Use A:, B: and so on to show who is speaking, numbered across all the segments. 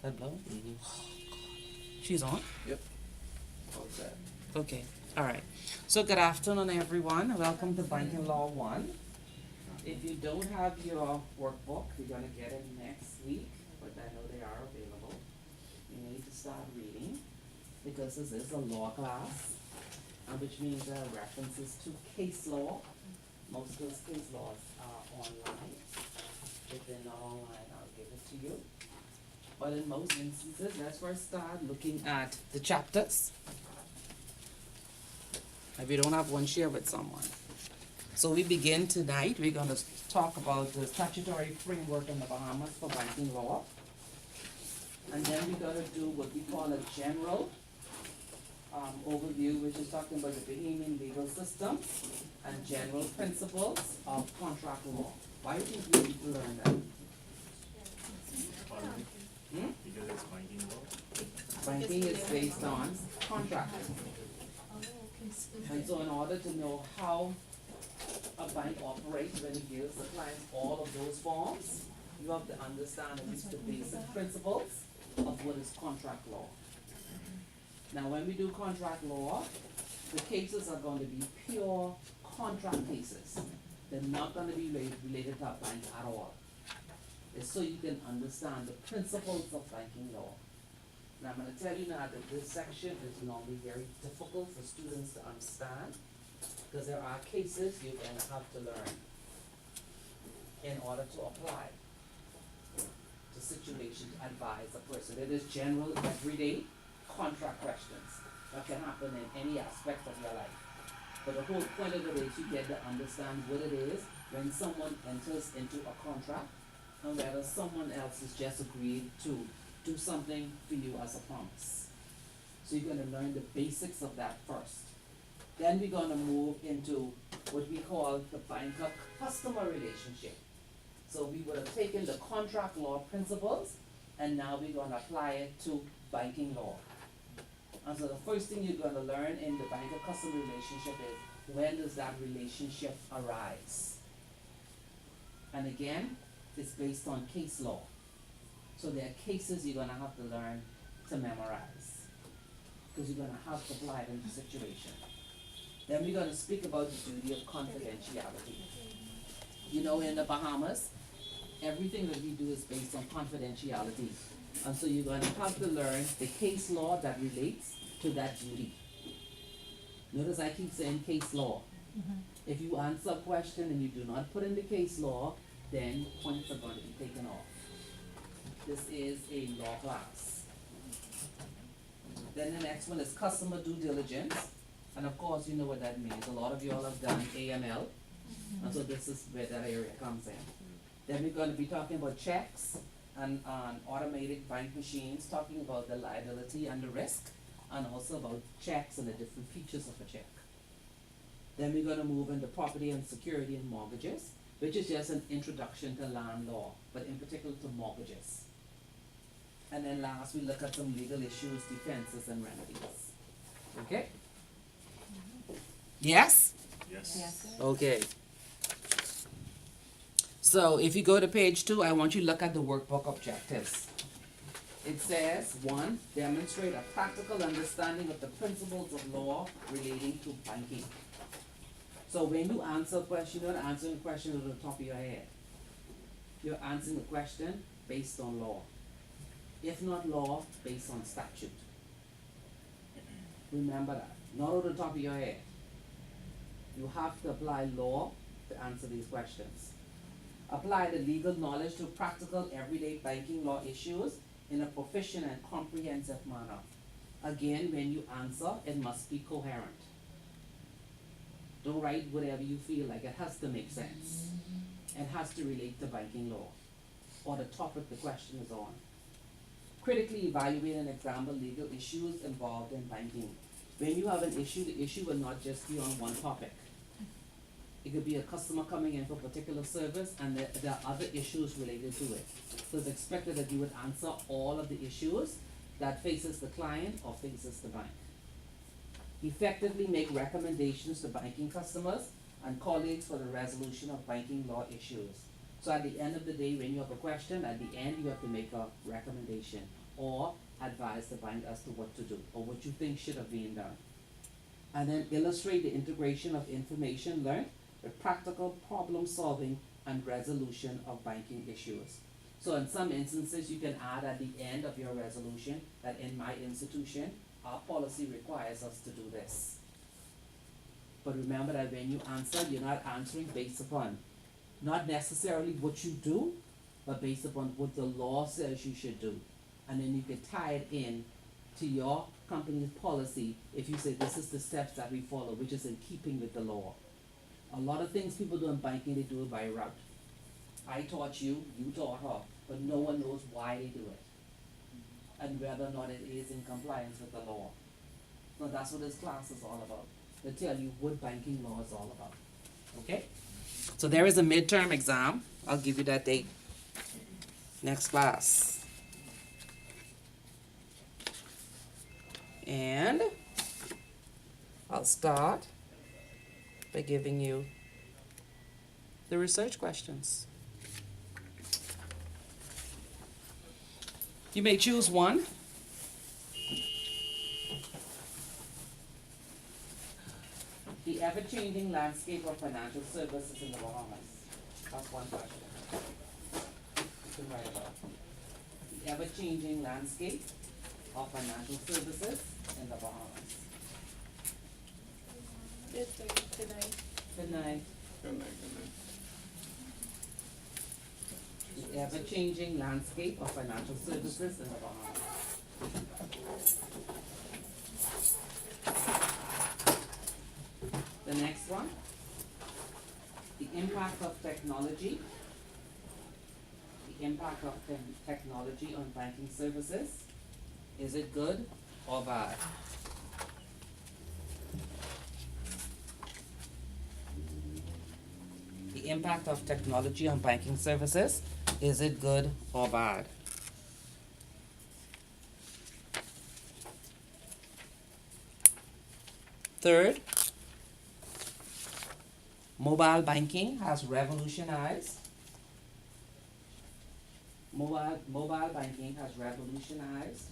A: That blow? She's on?
B: Yep. All set.
A: Okay. All right. So good afternoon, everyone. Welcome to Banking Law 1. If you don't have your workbook, you're going to get it next week, but I know they are available. You need to start reading because this is a law class, which means there are references to case law. Most of those case laws are online. If they're not online, I'll give it to you. But in most instances, let's first start looking at the chapters. If you don't have one, share with someone. So we begin tonight. We're going to talk about the statutory framework in the Bahamas for banking law. And then we're going to do what we call a general overview, which is talking about the Bahamian legal system and general principles of contract law. Why do you think we need to learn that?
C: Because it's banking law.
A: Banking is based on contract. And so in order to know how a bank operates when it gives the client all of those forms, you have to understand at least the basic principles of what is contract law. Now when we do contract law, the cases are going to be pure contract cases. They're not going to be related to a bank at all. It's so you can understand the principles of banking law. Now I'm going to tell you now that this section is normally very difficult for students to understand because there are cases you're going to have to learn in order to apply to situations to advise a person. It is general, everyday contract questions that can happen in any aspect of your life. But the whole point of it is you get to understand what it is when someone enters into a contract and whether someone else has just agreed to do something for you as a promise. So you're going to learn the basics of that first. Then we're going to move into what we call the banker-customer relationship. So we would have taken the contract law principles and now we're going to apply it to banking law. And so the first thing you're going to learn in the banker-customer relationship is when does that relationship arise? And again, it's based on case law. So there are cases you're going to have to learn to memorize because you're going to have to apply them to situation. Then we're going to speak about the duty of confidentiality. You know, in the Bahamas, everything that we do is based on confidentiality. And so you're going to have to learn the case law that relates to that duty. Notice I keep saying case law. If you answer a question and you do not put in the case law, then points are going to be taken off. This is a law class. Then the next one is customer due diligence. And of course, you know what that means. A lot of you all have done AML. And so this is where that area comes in. Then we're going to be talking about checks and automated bank machines, talking about the liability and the risk, and also about checks and the different features of a check. Then we're going to move into property and security and mortgages, which is just an introduction to land law, but in particular to mortgages. And then last, we look at some legal issues, defenses, and remedies. Okay? Yes?
C: Yes.
A: Okay. So if you go to page 2, I want you to look at the workbook objectives. It says, 1, demonstrate a practical understanding of the principles of law relating to banking. So when you answer a question, you're not answering a question at the top of your head. You're answering the question based on law. If not law, based on statute. Remember that. Not at the top of your head. You have to apply law to answer these questions. Apply the legal knowledge to practical everyday banking law issues in a proficient and comprehensive manner. Again, when you answer, it must be coherent. Don't write whatever you feel like. It has to make sense. It has to relate to banking law or the topic the question is on. Critically evaluate and examine legal issues involved in banking. When you have an issue, the issue will not just be on one topic. It could be a customer coming in for a particular service and there are other issues related to it. So it's expected that you would answer all of the issues that faces the client or faces the bank. Effectively make recommendations to banking customers and colleagues for the resolution of banking law issues. So at the end of the day, when you have a question, at the end, you have to make a recommendation or advise the bank as to what to do or what you think should have been done. And then illustrate the integration of information learned with practical problem solving and resolution of banking issues. So in some instances, you can add at the end of your resolution that in my institution, our policy requires us to do this. But remember that when you answer, you're not answering based upon not necessarily what you do, but based upon what the law says you should do. And then you can tie it in to your company's policy if you say this is the steps that we follow, which is in keeping with the law. A lot of things people do in banking, they do it by route. I taught you, you taught her, but no one knows why they do it and whether or not it is in compliance with the law. So that's what this class is all about, to tell you what banking law is all about. Okay? So there is a midterm exam. I'll give you that date. Next class. And I'll start by giving you the research questions. You may choose one. The ever-changing landscape of financial services in the Bahamas. That's one question. You can write about the ever-changing landscape of financial services in the Bahamas. Good night.
B: Good night, good night.
A: The ever-changing landscape of financial services in the Bahamas. The next one, the impact of technology. The impact of technology on banking services. Is it good or bad? The impact of technology on banking services. Is it good or bad? Third, mobile banking has revolutionized. Mobile banking has revolutionized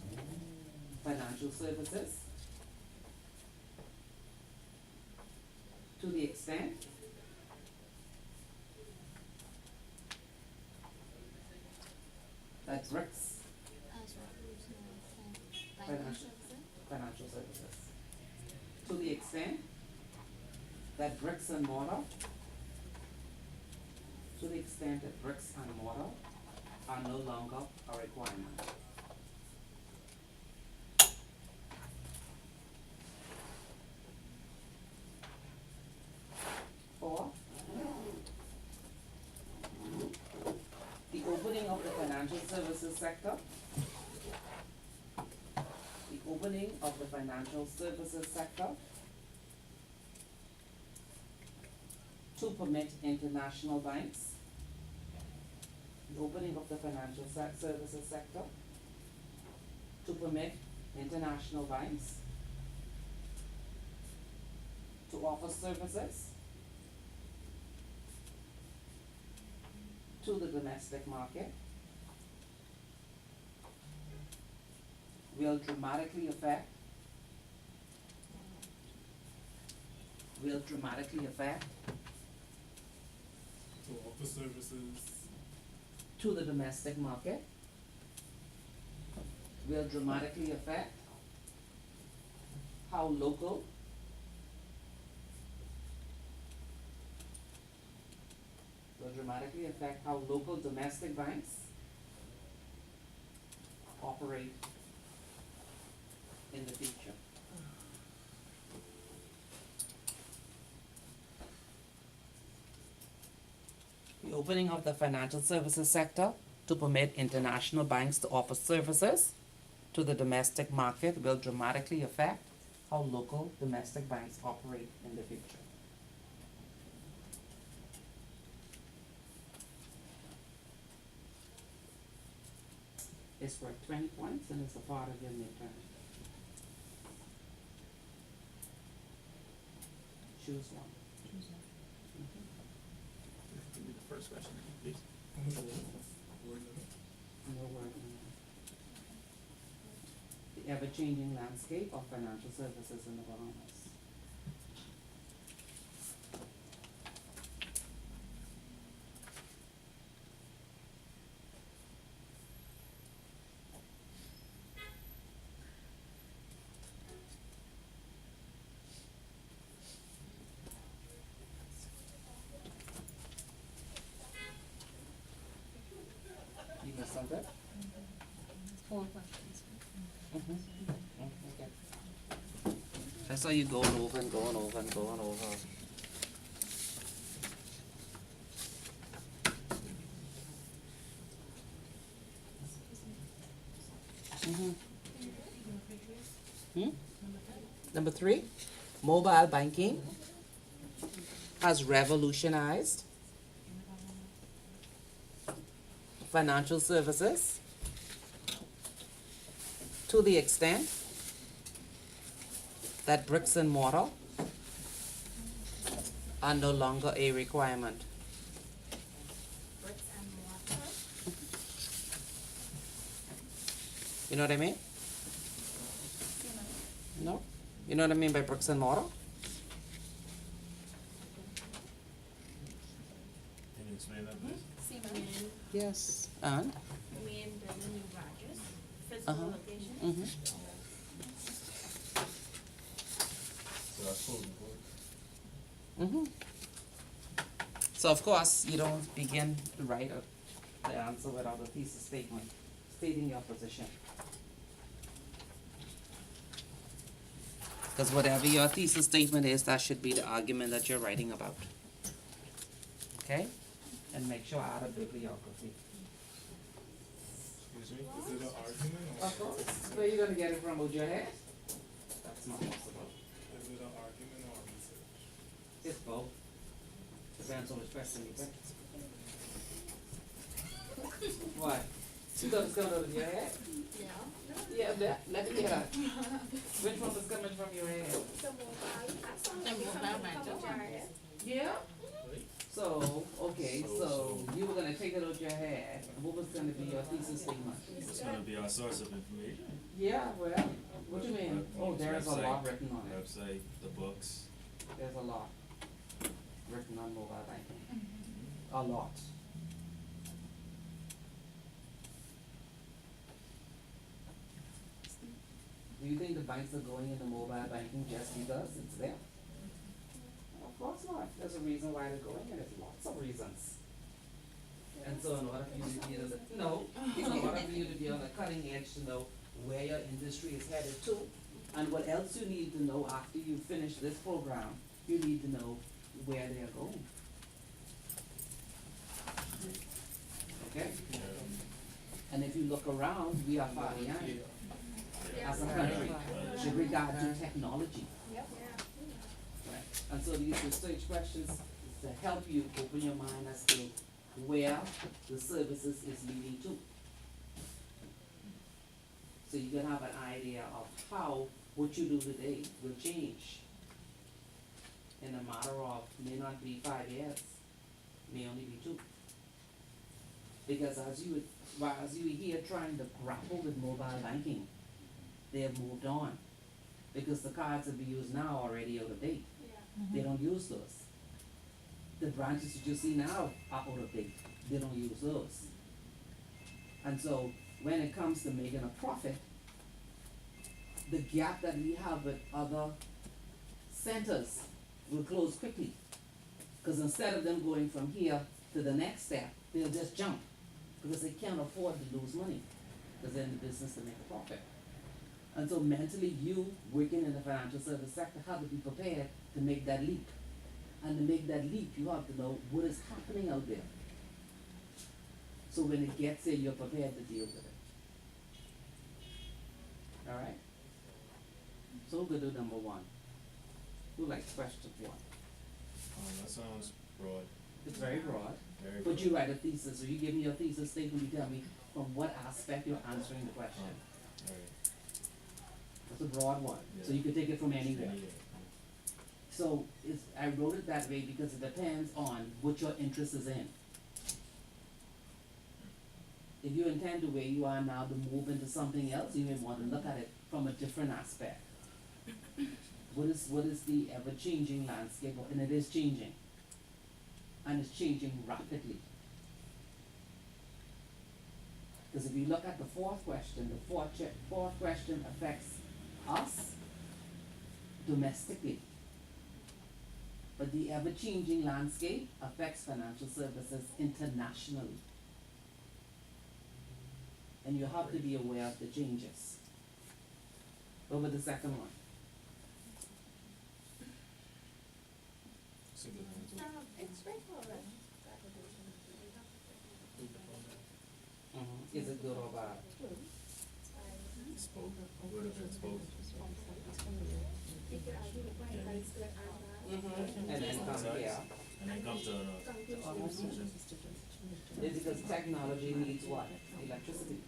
A: financial services to the extent that bricks financial services. To the extent that bricks and mortar are no longer a requirement. Four, the opening of the financial services sector. The opening of the financial services sector to permit international banks. The opening of the financial services sector to permit international banks to offer services to the domestic market will dramatically affect
C: To offer services.
A: to the domestic market, will dramatically affect how local domestic banks operate in the future. The opening of the financial services sector to permit international banks to offer services to the domestic market will dramatically affect how local domestic banks operate in the future. It's worth 20 points and it's a part of your midterm. Choose one.
C: Give me the first question, please. How much word limit?
A: No word limit. The ever-changing landscape of financial services in the Bahamas. You missed something?
B: 4 questions.
A: Okay. I saw you going over and going over and going over. Number 3, mobile banking has revolutionized financial services to the extent that bricks and mortar are no longer a requirement.
D: Bricks and mortar.
A: You know what I mean? No? You know what I mean by bricks and mortar?
C: Can you explain that, please?
D: Cement.
A: Yes. And?
D: You mean the new branches, physical
A: Uh-huh.
D: locations?
C: So that's full report.
A: So of course, you don't begin to write the answer without a thesis statement stating your position. Because whatever your thesis statement is, that should be the argument that you're writing about. Okay? And make sure I add a bibliography.
C: Excuse me? Is it an argument or?
A: Of course. Where are you gonna get it from, with your head? That's not possible.
C: Is it an argument or research?
A: It's both. Depends on which question you pick. What? You thought it's coming out of your head?
D: Yeah.
A: Yeah, let me hear that. Which one was coming from your head?
D: The mobile
B: mobile banking.
A: Yeah? So, okay, so you were gonna take it out your head. What was gonna be your thesis statement?
E: It's gonna be our source of information.
A: Yeah, well, what do you mean? Oh, there's a lot written on it.
E: Website, the books.
A: There's a lot written on mobile banking. A lot. Do you think the banks are going into mobile banking just because it's there? Of course not. There's a reason why they're going, and there's lots of reasons. And so in order for you to be on the, no, in order for you to be on the cutting edge to know where your industry is headed to, and what else you need to know after you finish this program, you need to know where they are going. Okay? And if you look around, we are far behind as a country with regard to technology.
D: Yep.
A: Right. And so these research questions is to help you open your mind as to where the services is leading to. So you can have an idea of how what you do today will change in a matter of, may not be 5 years, may only be 2. Because as you here trying to grapple with mobile banking, they have moved on. Because the cards that we use now are already out of date. They don't use those. The branches that you see now are out of date. They don't use those. And so when it comes to making a profit, the gap that we have with other centers will close quickly. Because instead of them going from here to the next step, they'll just jump. Because they can't afford to lose money. Because they're in the business to make a profit. And so mentally, you working in the financial service sector have to be prepared to make that leap. And to make that leap, you have to know what is happening out there. So when it gets there, you're prepared to deal with it. All right? So we'll do number 1. Who likes question 1?
E: That sounds broad.
A: It's very broad.
E: Very
A: But
E: broad.
A: you write a thesis, so you give me your thesis statement, you tell me from what aspect you're answering the question.
E: Alright.
A: It's a broad one, so
E: Yeah.
A: you can take it from anywhere.
E: Anywhere.
A: So I wrote it that way because it depends on what your interest is in. If you intend to where you are now to move into something else, you may want to look at it from a different aspect. What is the ever-changing landscape, and it is changing. And it's changing rapidly. Because if you look at the fourth question, the fourth question affects us domestically. But the ever-changing landscape affects financial services internationally. And you have to be aware of the changes. Over the second one.
E: It's a good one too.
D: It's straightforward.
A: Is it good or bad?
E: Spoke, would have been spoke.
D: You could argue the point that it's good or bad.
A: And then come here.
E: And then comes the conclusion.
A: It's because technology needs what? Electricity.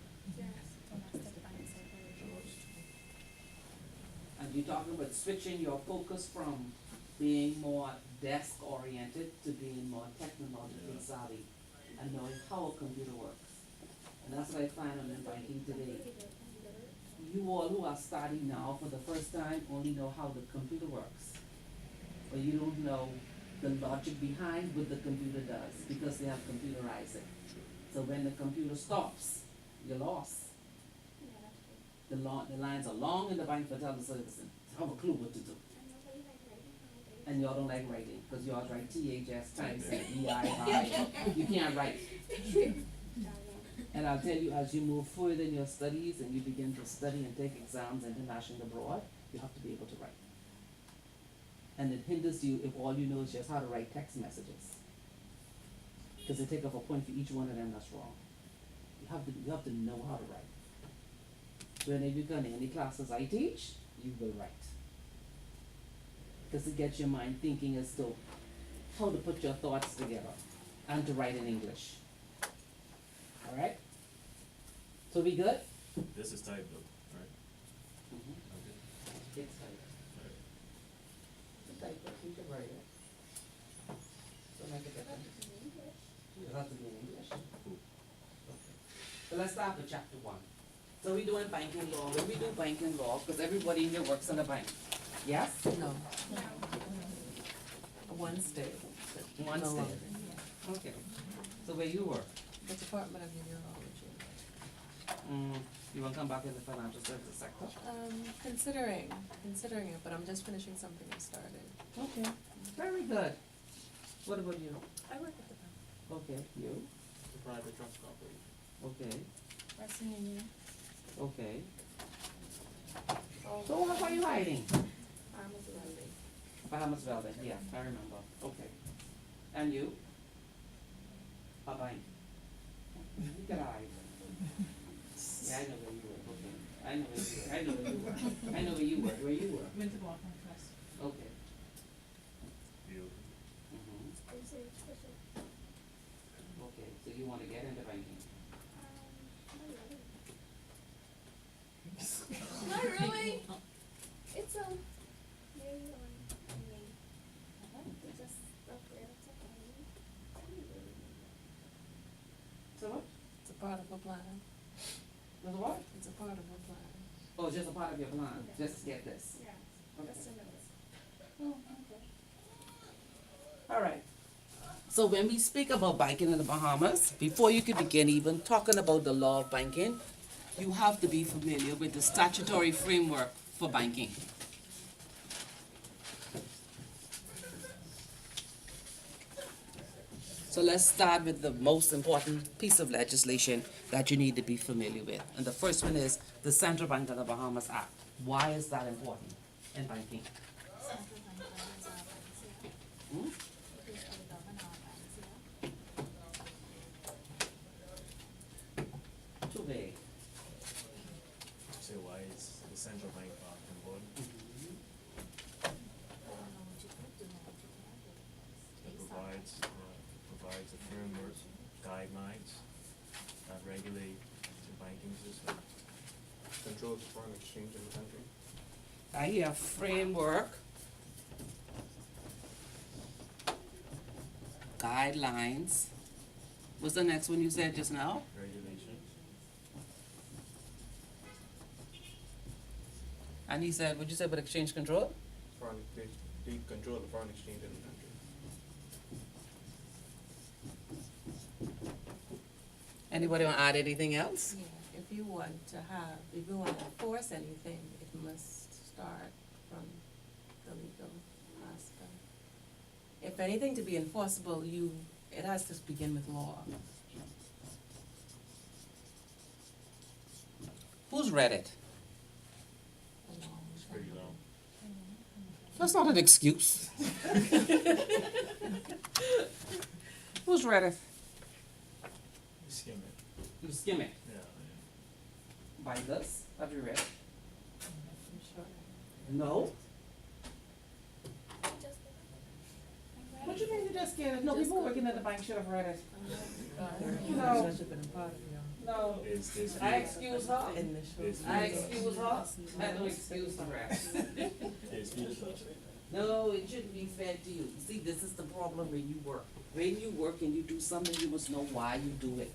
A: And you're talking about switching your focus from being more desk oriented to being more technologically savvy and knowing how a computer works. And that's what I find on in banking today. You all who are starting now for the first time only know how the computer works. But you don't know the logic behind what the computer does because they have computerized it. So when the computer stops, you're lost. The lines are long in the bank for teleservice and have a clue what to do. And y'all don't like writing because y'all write THS times EI. You can't write. And I'll tell you, as you move further in your studies and you begin to study and take exams international abroad, you have to be able to write. And it hinders you if all you know is just how to write text messages. Because they take off a point for each one of them that's wrong. You have to know how to write. Whenever you go in any classes I teach, you will write. Because it gets your mind thinking as to how to put your thoughts together and to write in English. Alright? So we good?
E: This is type though, right?
A: Mm-hmm.
E: Okay.
A: It's type.
E: Alright.
A: It's type, but you can write it. So make it different. It has to be in English.
E: Cool.
A: Okay. So let's start with chapter 1. So we doing banking law. When we do banking law, because everybody here works in a bank. Yes?
F: No. One state.
A: One
F: No
A: state.
F: longer.
A: Okay. So where you work?
F: The Department of Neurology.
A: You wanna come back in the financial services sector?
F: Considering it, but I'm just finishing something I started.
A: Okay. Very good. What about you?
B: I work at the bank.
A: Okay. You?
C: The private trust corporation.
A: Okay.
B: Vaccine union.
A: Okay. So what are you hiding? Bahamas Velvet, yeah, I remember. Okay. And you? A bank. You can hide. Yeah, I know where you were. Okay. I know where you were. I know where you were. Where you were.
B: Went to Baltimore first.
A: Okay.
E: You.
A: Okay, so you wanna get into banking?
D: Not really. It's maybe it's just stuff where it's
A: So what?
F: It's a part of a plan.
A: With what?
F: It's a part of a plan.
A: Oh, just a part of your plan, just to get this.
D: yeah,
A: Okay.
D: just a note.
A: Alright. So when we speak about banking in the Bahamas, before you can begin even talking about the law of banking, you have to be familiar with the statutory framework for banking. So let's start with the most important piece of legislation that you need to be familiar with. And the first one is the Central Bank of the Bahamas Act. Why is that important in banking? Hmm? Too big.
E: Say why is the central bank important? That provides a framework, guidelines that regulate the banking system.
C: Controls foreign exchange in the country.
A: I hear framework, guidelines. What's the next one you said just now?
E: Regulations.
A: And he said, what'd you say about exchange control?
C: They control the foreign exchange in the country.
A: Anybody wanna add anything else?
F: Yeah, if you want to enforce anything, it must start from the legal aspect. If anything to be enforceable, it has to begin with law.
A: Who's read it?
E: It's pretty long.
A: That's not an excuse. Who's read it?
E: Skim it.
A: You skim it.
E: Yeah,
A: By this, have you read it?
F: I'm sure.
A: No?
D: Just
A: What you mean you just get it? No,
F: Just
A: people
F: go-
A: working at the bank should have read it.
F: You
A: No.
F: That should have been a part of your
A: No.
E: There's
A: I excuse her.
F: initial.
E: It's
A: I excuse her. I don't excuse the rest.
E: There's vehicles.
A: No, it shouldn't be fair to you. See, this is the problem when you work. When you work and you do something, you must know why you do it.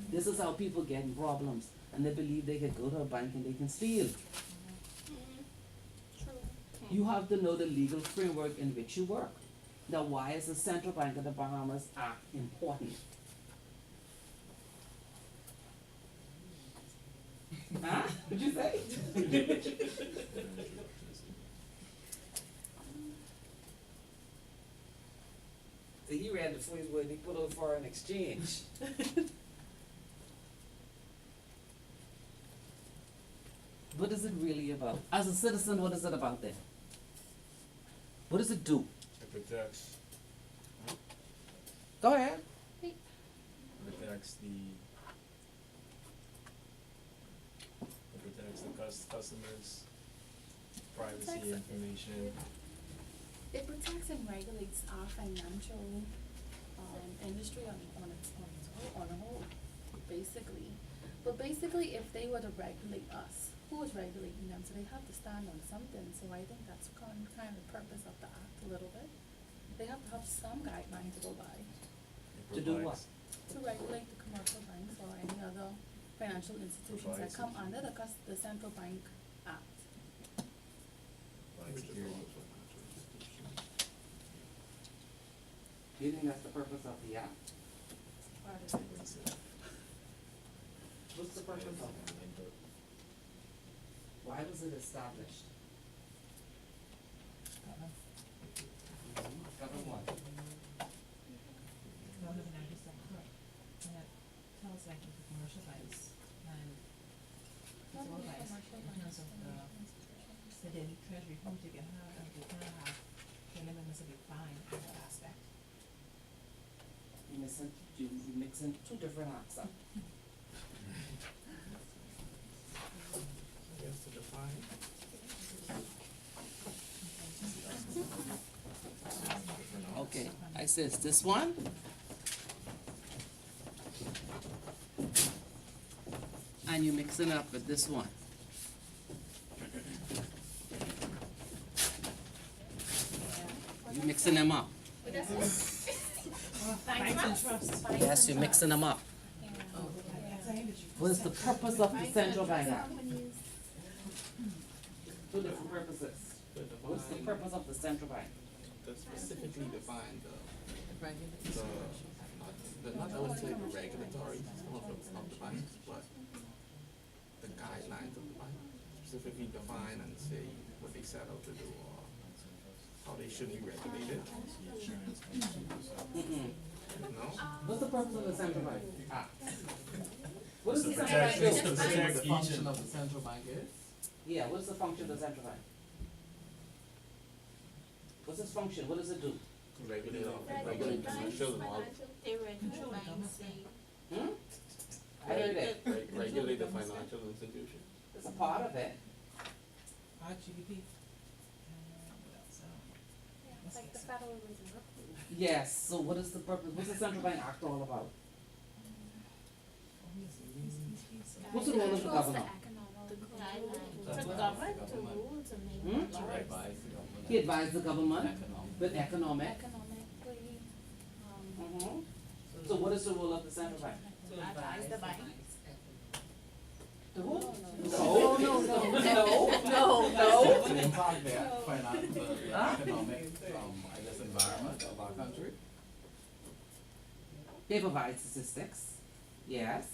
A: This is how people get in problems, and they believe they can go to a bank and they can steal.
D: true.
A: You have to know the legal framework in which you work. Now, why is the Central Bank of the Bahamas Act important? Huh? What'd you say? See, he read the phrase where they put on foreign exchange. What is it really about? As a citizen, what is it about then? What does it do?
E: It protects,
A: Go ahead.
E: protects the customers' privacy information.
B: It protects and regulates our financial, industry on a whole, basically. But basically, if they were to regulate us, who is regulating them? So they have to stand on something, so I think that's kind of the purpose of the act a little bit. They have to have some guideline to go by,
E: It
A: To do what?
E: provides-
B: to regulate the commercial banks or any other financial institutions that
E: Provides
B: come
E: it.
B: under the Central Bank Act.
E: provides
C: Which is
E: security.
C: also financial institution.
A: Do you think that's the purpose of the act?
E: Provides it.
A: What's the purpose of it? Why was it established? Govern what?
G: One of the numbers that correct, and that tells like the commercial banks and it's all banks in terms of the daily treasury funds you can have, and you can have the limits of your fine in that aspect.
A: You mixing two different acts up.
C: Yes, to define.
A: Okay, I says this one. And you mix it up with this one. You mixing them up.
D: But that's
G: Banks and trusts.
A: Yes, you're mixing them up. What is the purpose of the Central Bank Act? Two different purposes. What's the purpose of the Central Bank?
C: To specifically define
F: Regulates.
C: not I wouldn't say the regulatory system of the banks, but the guidelines of the bank. Specifically define and say what they set out to do or how they should be regulated.
E: The insurance companies.
C: No?
A: What's the purpose of the Central Bank Act? What is
E: To
A: the Central
E: protect-
A: Bank
E: to
A: do?
E: protect
C: The
E: each
C: function
E: and-
C: of the central bank is?
A: Yeah, what's the function of the Central Bank? What's its function? What does it do?
C: Regulate commercial and all.
D: They regulate banks, they.
A: Hmm? I heard it.
C: Regulate the financial institution.
A: It's a part of it.
G: Our GDP. What else?
D: Yeah, like the Federal Reserve.
A: Yes, so what is the purpose? What's the Central Bank Act all about? What's the role of the
D: Controls
A: governor?
D: economic guidelines. To govern, to rule, to make
A: Hmm?
D: laws.
A: He advised the government with economic.
D: Economically,
A: Mhm. So what is the role of the Central Bank?
D: advise the banks.
A: The who? No, no, no, no, no, no.
H: impact the finance, the
A: Huh?
H: economic, I guess, environment of our country?
A: They provide statistics, yes,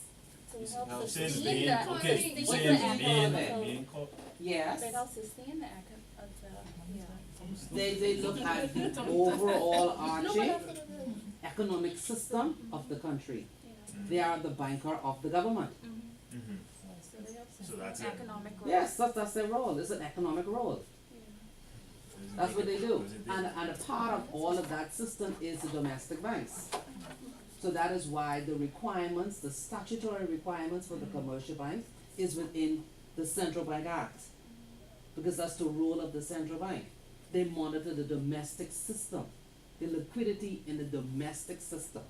B: To
C: It's
B: help
C: how-
E: You saying the
B: sustain
E: main,
B: the,
E: okay,
B: sustain
E: you
B: the
E: saying the
B: economic,
E: main co-
A: yes.
B: they help sustain the of the, yeah.
A: They look at the overall
B: No, but
A: arching
B: that's what it is,
A: economic system of the country.
B: yeah.
A: They are the banker of the government.
B: Mhm.
E: Mhm.
B: So they help
E: So that's
B: sustain
E: it.
B: economic growth.
A: Yes, that's their role, it's an economic role.
B: Yeah.
A: That's what they do.
E: Does it
A: And a part of all of that system is the domestic banks. So that is why the requirements, the statutory requirements for the commercial banks is within the Central Bank Act. Because that's the role of the central bank. They monitor the domestic system, the liquidity in the domestic system.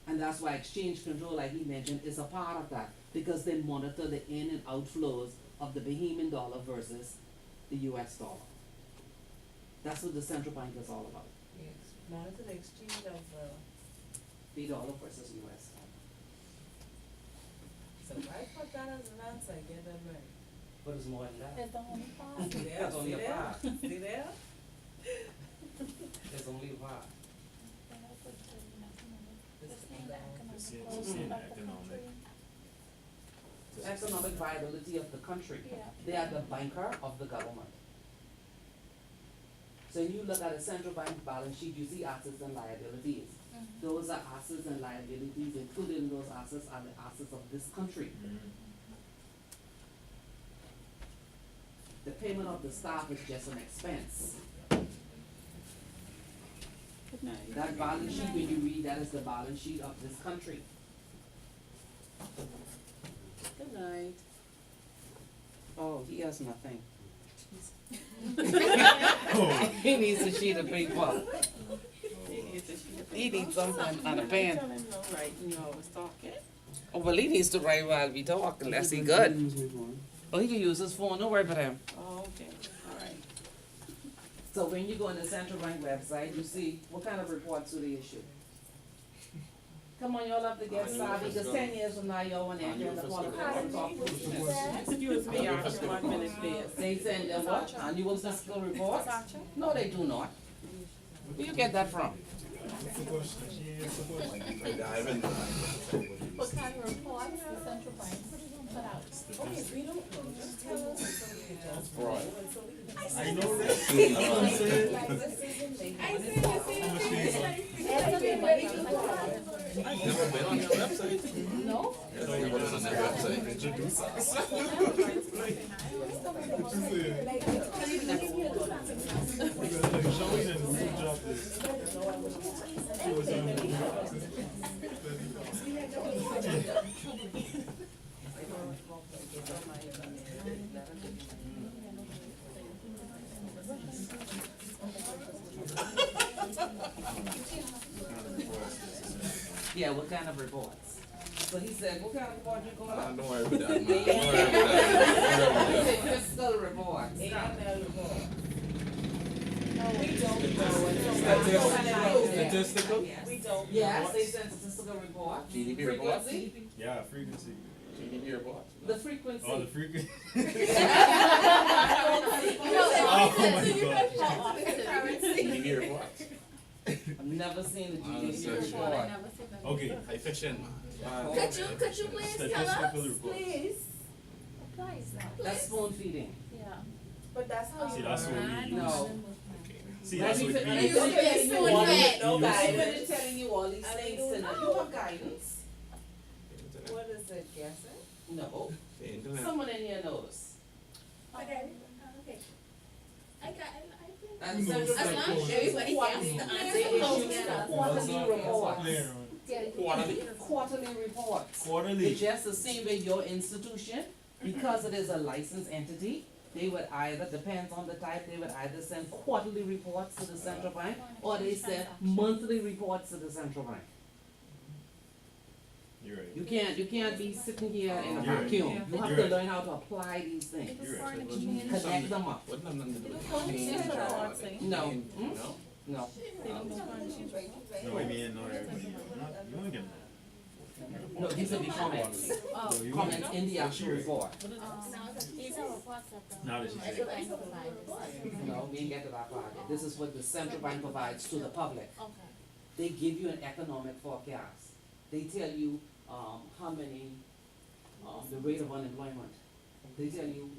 A: And that's why exchange control, like he mentioned, is a part of that, because they monitor the in and outflows of the Bahamian dollar versus the US dollar. That's what the central bank is all about,
F: Monitor the exchange of,
A: the dollar versus US dollar.
F: so I put that as an answer, I get that right.
A: But it's more than that.
B: It's the only part.
F: See there,
A: That's only
F: see
A: a
F: there,
A: part.
F: see there?
A: There's only a part.
B: They help with the economic,
E: This
B: sustain the economic
E: Sustain-
B: growth
E: sustain
B: of
E: the
B: the
E: economic.
B: country.
A: Economic viability of the country.
B: Yeah.
A: They are the banker of the government. So when you look at a central bank balance sheet, you see assets and liabilities.
B: Mhm.
A: Those are assets and liabilities, included in those assets are the assets of this country. The payment of the staff is just an expense. That balance sheet, when you read, that is the balance sheet of this country.
F: Good night.
A: Oh, he has nothing.
E: Oh,
A: He needs a sheet of paper. He needs something on a pen.
F: Right, you always talking.
A: Oh, well, he needs to write while we talk, unless he good. Oh, he can use his phone, don't worry about him.
F: Oh, okay, all right.
A: So when you go on the central bank website, you see what kind of reports do they issue. Come on, y'all have to get savvy, because 10 years from now, y'all want to enter in the politics of
F: Excuse me, I'm 1 minute late.
A: They send them what, annual fiscal reports?
B: Gotcha.
A: No, they do not. Where you get that from?
B: What kind of reports the central bank put out?
F: Okay, we don't, just tell us.
H: That's fraud.
E: I know, right?
C: Never been on your website?
B: No?
C: Yes, never been on their website.
E: Introduce us. Showing and good job there.
A: Yeah, what kind of reports? So he said, what kind of report you going on?
C: Don't worry about that, man. Don't worry about that.
A: He said fiscal reports.
C: Statistical?
F: We don't.
A: Yes, they send statistical report.
C: GDP report?
A: Frequency,
E: Yeah, frequency.
C: GDP report?
A: the frequency.
E: Oh, the frequency.
B: Oh my
C: GDP report?
A: I've never seen a
C: Honest
A: GDP
C: search.
A: report.
B: I never see that.
E: Okay.
C: High fiction, man.
D: Could you please tell us,
E: Statistical report.
D: please?
B: Applies now.
A: That's spoon feeding.
B: Yeah.
F: But that's how.
E: See, that's what we use.
A: No.
E: See, that's what we
A: Let me
E: use.
A: finish telling you all these-
F: No
A: let me
F: guidance.
A: finish telling you all these things tonight. You have guidance?
F: What is it, guessing?
A: No.
C: The internet.
A: Someone in here knows.
D: Okay, okay. I think.
A: And central
D: As
A: bank
D: long as
A: issues
D: everybody
A: quarterly-
D: gets the
A: they
D: answer
A: issue
D: close enough.
A: quarterly reports. Quarterly reports.
E: Quarterly.
A: It's just the same way your institution, because it is a licensed entity, they would either, depends on the type, they would either send quarterly reports to the central bank, or they send monthly reports to the central bank.
E: You're right.
A: You can't be sitting here in a
E: You're right.
A: vacuum. You have
E: You're
A: to
E: right.
A: learn how to apply these
B: It
A: things.
B: was foreign
C: You're right.
B: exchange.
A: Connect them up.
C: What nothing to do with
B: foreign
C: change
B: exchange
C: or
B: reports, eh?
A: No.
C: No?
A: No.
E: No, I mean, not everybody. Not, you don't get that.
A: No, these will be comments, comments in the actual report.
D: These are reports that the.
E: Now that you say
D: Central
E: it.
D: Bank provides.
A: No, we didn't get to that part yet. This is what the central bank provides to the public.
D: Okay.
A: They give you an economic forecast. They tell you, how many, the rate of unemployment. They tell you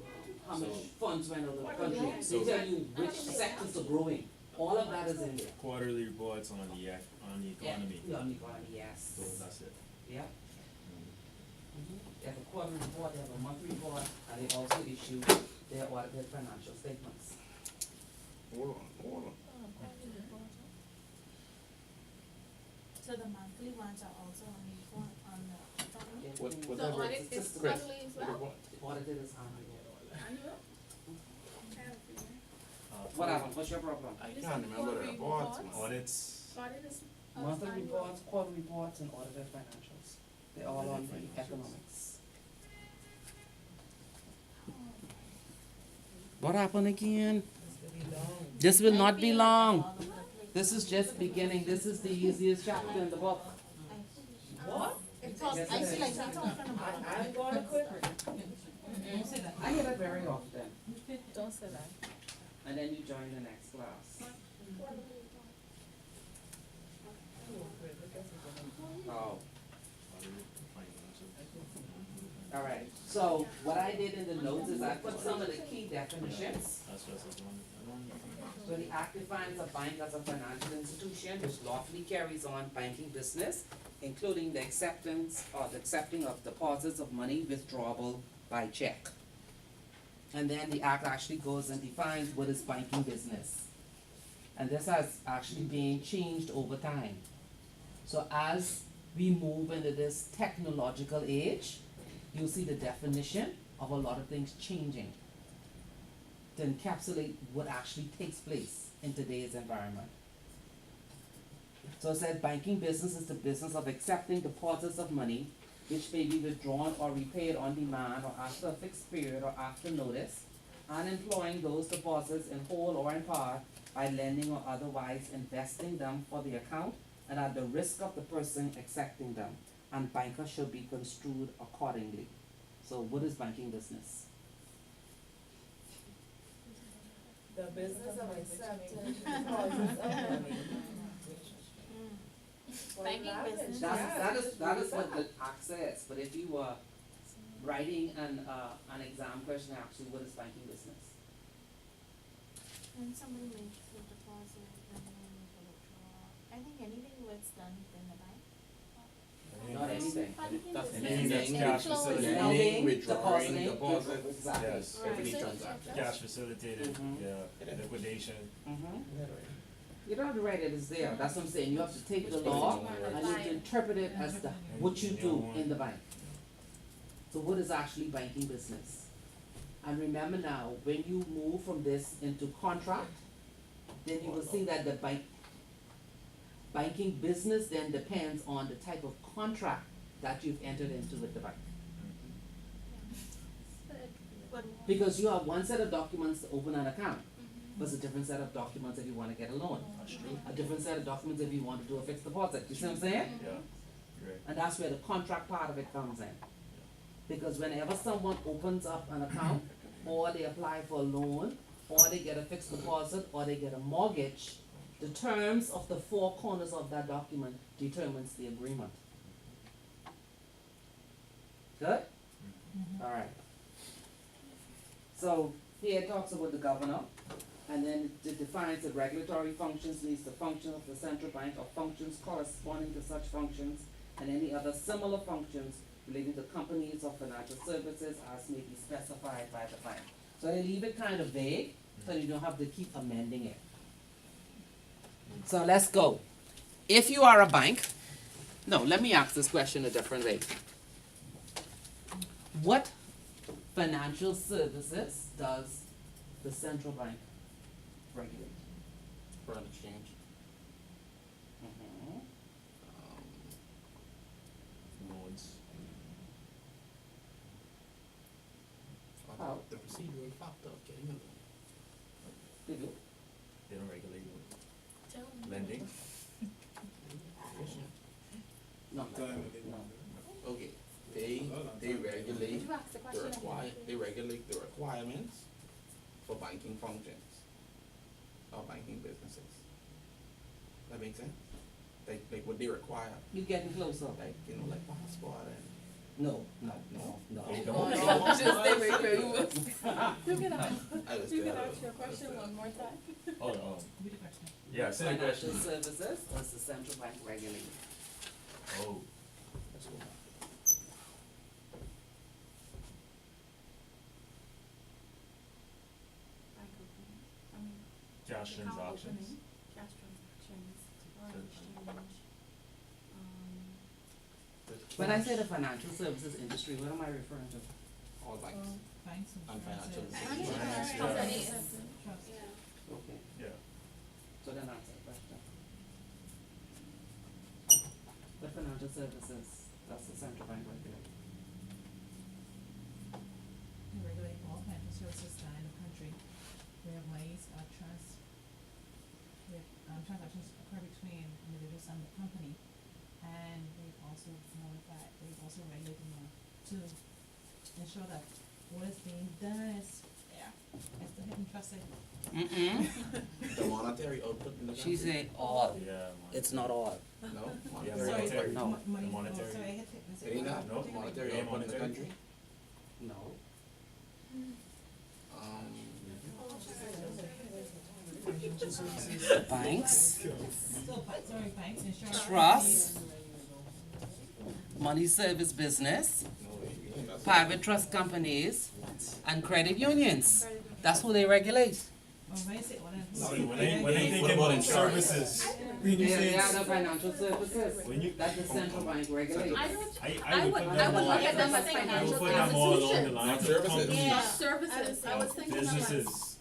A: how much funds went out of the country. They tell you which sectors are growing. All of that is in there.
E: Quarterly reports on the economy.
A: Yeah, on the economy, yes.
E: So that's it.
A: Yeah. They have a quarterly report, they have a monthly report, and they also issue their audited financial statements.
C: Hold on.
D: So the monthly ones are also on the phone, on the economy?
C: What
B: The
C: number?
B: audit is
A: Chris,
B: quarterly as well?
C: Report.
A: Audited is annual.
B: Annual?
A: What happened? What's your problem?
C: I can't remember the reports, man.
E: Audits,
B: Audit is.
A: Monthly
B: annual.
A: reports, quarter reports, and audited financials. They're all on the economics. What happened again? This will not be long. This is just beginning. This is the easiest chapter in the book.
D: What? I feel like we're talking about.
A: I'm gonna quit.
G: Don't say that.
A: I hear that very often.
B: Don't say that.
A: And then you join the next class. Oh, alright. So what I did in the notes is I put some of the key definitions.
E: that's just as one.
A: So the act defines a bank as a financial institution which lawfully carries on banking business, including the acceptance or the accepting of deposits of money withdrawable by check. And then the act actually goes and defines what is banking business. And this has actually been changed over time. So as we move into this technological age, you'll see the definition of a lot of things changing to encapsulate what actually takes place in today's environment. So it said banking business is the business of accepting deposits of money which may be withdrawn or repaid on demand or after a fixed period or after notice, and employing those deposits in whole or in part by lending or otherwise investing them for the account and at the risk of the person accepting them, and bankers should be construed accordingly. So what is banking business?
I: The business of accepting deposits of money.
D: Banking business.
A: That is what the act says, but if you were writing an exam question, actually, what is banking business?
D: When somebody makes a deposit and then they withdraw, I think anything that's done within the bank.
A: Not anything.
D: Banking
C: That's
D: business.
E: anything that's
C: Lending,
E: cash
D: Inflow is
E: facilitated.
C: lending,
A: Depositing,
C: withdrawing,
A: depositing,
C: deposit.
A: exactly.
E: Yes.
C: Every
D: Right.
C: transaction.
E: Cash facilitated,
A: Mhm.
E: yeah, liquidation.
A: You don't have to write it, it's there, that's what I'm saying, you have to take the law and you have to interpret it as the, what you do in the bank. So what is actually banking business? And remember now, when you move from this into contract, then you will see that the banking business then depends on the type of contract that you've entered into with the bank.
D: But
A: Because you have one set of documents to open an account, but it's a different set of documents if you wanna get a loan.
E: That's true.
A: A different set of documents if you want to do a fixed deposit, you see what I'm saying?
E: Yeah, great.
A: And that's where the contract part of it comes in. Because whenever someone opens up an account, or they apply for a loan, or they get a fixed deposit, or they get a mortgage, the terms of the four corners of that document determines the agreement. Good? Alright. So, here it talks about the governor, and then it defines that regulatory functions means the function of the central bank or functions corresponding to such functions, and any other similar functions relating to companies or financial services as may be specified by the bank. So they leave it kind of vague, so you don't have to keep amending it. So let's go. If you are a bank, no, let me ask this question a different way. What financial services does the central bank regulate?
C: Foreign exchange.
A: Mhm.
E: Loans.
A: How?
C: The procedural factor of getting a loan.
A: They do.
E: They don't regulate
D: tell me.
E: lending.
A: No, no.
B: you ask the
C: they
B: question again?
C: they regulate the requirements for banking functions or banking businesses. That makes sense? Like what they require,
A: You're getting closer.
C: like, like passport and,
A: No.
E: They don't.
B: You can ask,
C: I just
B: you can
C: tell
B: ask your
C: them,
B: question one more time.
E: Oh,
G: Read the question.
E: yeah, say the
A: Financial
E: question.
A: services, does the central bank regulate?
E: Oh,
C: let's go back.
B: Bank opening, I mean,
E: cash
B: account
E: transactions.
B: opening, cash transactions, foreign exchange,
A: When I say the financial services industry, what am I referring to?
C: All banks
G: Banks and
C: and financial
G: insurances.
C: institutions.
B: companies.
G: Trust.
A: Okay,
E: Yeah.
A: so then answer the question. The financial services, does the central bank regulate?
G: We regulate all financial services done in the country. We have monies, trust, we have, transactions occur between individuals and the company. And they've also notified, they've also regulated them to ensure that what is being done is, it's the hidden trust segment.
C: The monetary output in the country?
A: She said all,
E: Yeah.
A: it's not all.
C: No,
E: Yeah,
C: monetary
E: monetary.
C: output.
A: No.
G: Money,
E: monetary.
G: sorry, I hit it, is
C: It ain't that,
E: No,
C: monetary
E: yeah,
C: output in the
E: monetary.
C: country?
A: No. Banks,
G: Sorry, banks, insurance.
A: Trust. money service business, private trust companies, and credit unions. That's who they regulate.
G: Well, when I say all that.
E: See, when they
C: What
E: thinking
C: about
E: about
C: insurance?
E: services, when you
A: They
E: say,
A: are the financial services
E: when you,
A: that the central bank regulates.
E: I would put them
B: look
E: all,
B: at them as
E: I would
B: financial
E: put them all along the
B: institutions.
E: lines of
C: Services.
E: companies,
B: Yeah, services, I was thinking of like,
E: businesses.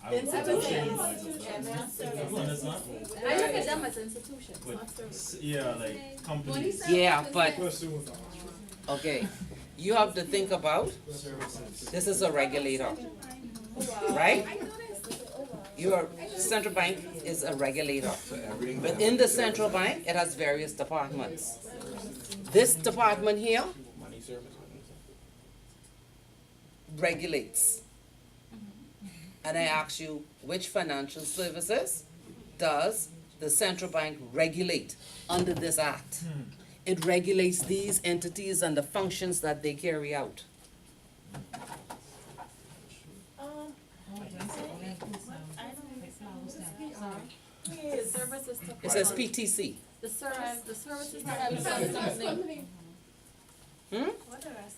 E: I would put them along the lines of that. No, that's not,
B: I look at them as institutions,
E: but,
B: not services.
E: yeah, like companies.
A: Yeah, but, okay, you have to think about, this is a regulator, right? Central bank is a regulator.
C: So everything.
A: Within the central bank, it has various departments. This department here
C: Money service.
A: regulates. And I ask you, which financial services does the central bank regulate under this act? It regulates these entities and the functions that they carry out.
G: Oh, when I say all that includes, like flowers, sorry.
B: The services to.
A: It says PTC.
B: The services that have something.
D: What the rest?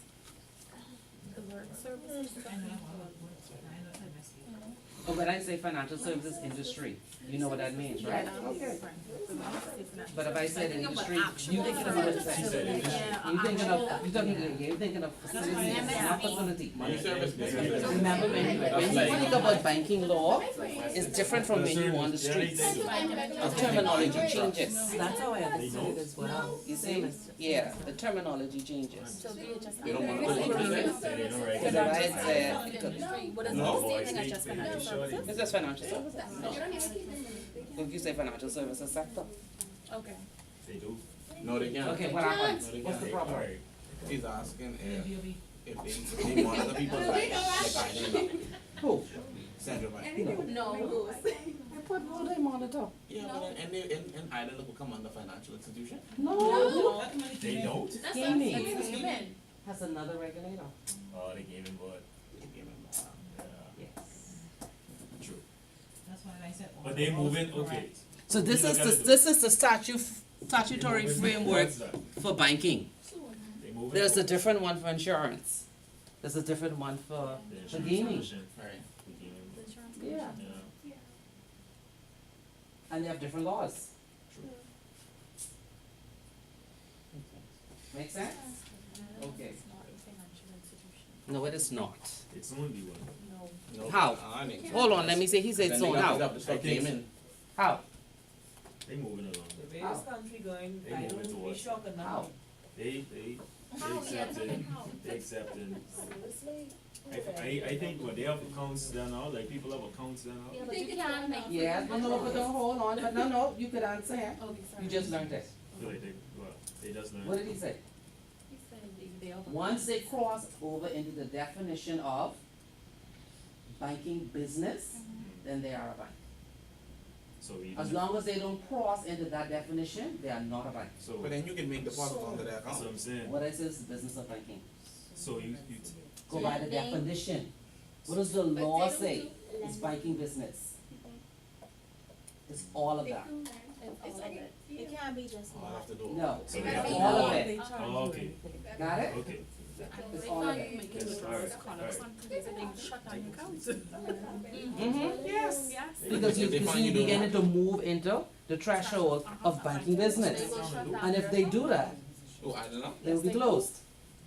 B: The word services.
G: I know, I know, I messed it up.
A: But when I say financial services industry, you know what that means, right? Okay. But if I said industry, you thinking of what it
E: She
A: says.
E: said industry.
A: You're thinking of facility, not facility.
C: Money service business.
A: Remember, when you think about banking law, it's different from when you on the streets. The terminology changes.
F: That's how I understood it as well.
A: You see? Yeah, the terminology changes.
B: So they just.
C: You don't want to put what you said?
E: Say they don't
A: Because
E: regulate.
A: if I had said,
B: What is
C: No.
B: the same thing as just financial services?
A: is this financial services? No. If you say financial services sector.
B: Okay.
E: They do.
C: No, they can't.
A: Okay, what happens?
C: No, they
A: What's the
C: can't.
A: problem?
E: Alright.
C: He's asking
G: BOB.
C: if they monitor people's banks, like I did,
A: Who?
C: central bank.
B: No.
A: What will they monitor?
C: Yeah, but and Ireland will come under financial institution.
A: No.
G: That money
E: They
G: came in.
E: don't?
A: Gaming has another regulator.
E: Oh, they gave him what? Yeah,
A: Yes.
E: true.
G: That's why I said all.
E: But they
G: all
E: moving,
G: correct.
E: okay.
A: So this
E: We
A: is
E: look
A: the,
E: at it.
A: this is the statutory
E: They moving
A: framework
E: towards that.
A: for banking.
E: They moving
A: There's a
E: towards
A: different one for insurance. There's a different one for
E: the
A: for
E: insurance
A: gaming.
E: commission.
C: Right.
E: The gaming.
A: Yeah.
E: Yeah,
A: And they have different laws.
E: true.
A: Make sense? Okay.
B: It's not a financial institution.
A: No, it is not.
E: It's only one.
C: No,
A: How?
C: I think so.
A: Hold on, let me see, he said
C: Then
A: so
C: they got
A: now.
C: it up, it's like
E: I think so.
C: gaming.
A: How?
E: They moving along.
I: The way this country going,
E: They
I: I
E: moving
I: don't be
E: towards-
I: shocked enough.
A: How?
E: They accepted, they accepted.
I: Seriously?
E: I think what they have accounts there now, like people have accounts there now.
B: Yeah, but you can't make.
A: Yeah, no, but don't hold on, but no, you could answer him.
B: Okay, sorry.
A: You just learned it.
E: So they, well, they just learned.
A: What did he say?
B: He said they of.
A: Once they cross over into the definition of banking business, then they are a bank.
E: So even
A: As
E: if-
A: long as they don't cross into that definition, they are not a bank.
E: So,
C: But then you can make deposits onto that
E: that's what
C: account.
E: I'm saying.
A: What I say is the business of banking.
E: So you
A: Go by the
D: Lending.
A: definition. What does the
D: But
A: law
D: they don't
A: say?
D: do
A: It's
D: lending.
A: banking business. It's all of that.
B: It's all of it.
D: It can't be just
C: All I
D: one.
C: have to do.
A: No,
E: So
A: it's
E: they have to
A: all of
E: know.
A: it.
F: They charge
E: Oh,
F: you
E: okay.
F: anything.
A: Got it?
E: okay.
A: It's
B: They
A: all of
B: can't
A: it.
B: make
E: Yes,
B: it with
E: alright,
B: those colors
E: alright.
B: on, because they shut down your accounts.
A: Mm-hmm, yes.
B: Yes.
A: Because you,
C: If they
A: you
C: find
A: see,
C: you
A: you
C: doing
A: beginning to move into the threshold of banking business.
B: They will shut down
A: And if
B: your
A: they do
B: account.
A: that,
C: Oh, I don't know.
A: they will be
B: Yes, they
A: closed.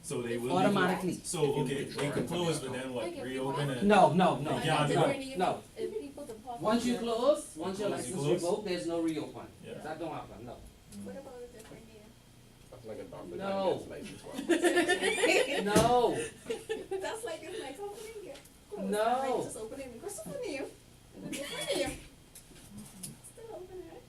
E: So they will be
A: Automatically.
E: So okay, they can close, but then what?
B: Like if
E: Reopen
B: you
E: and
A: No,
E: Yeah,
A: no.
B: If people deposit.
A: Once you close, once your
E: Once you
A: license
E: close?
A: revoked, there's no reopen.
E: Yeah.
A: That don't happen, no.
D: What about a different name?
C: That's like a doctor.
A: No.
C: that gets license.
A: No,
I: That's like if my company get closed,
A: No.
I: I just open it in Christopher name, and a different name. Still open it.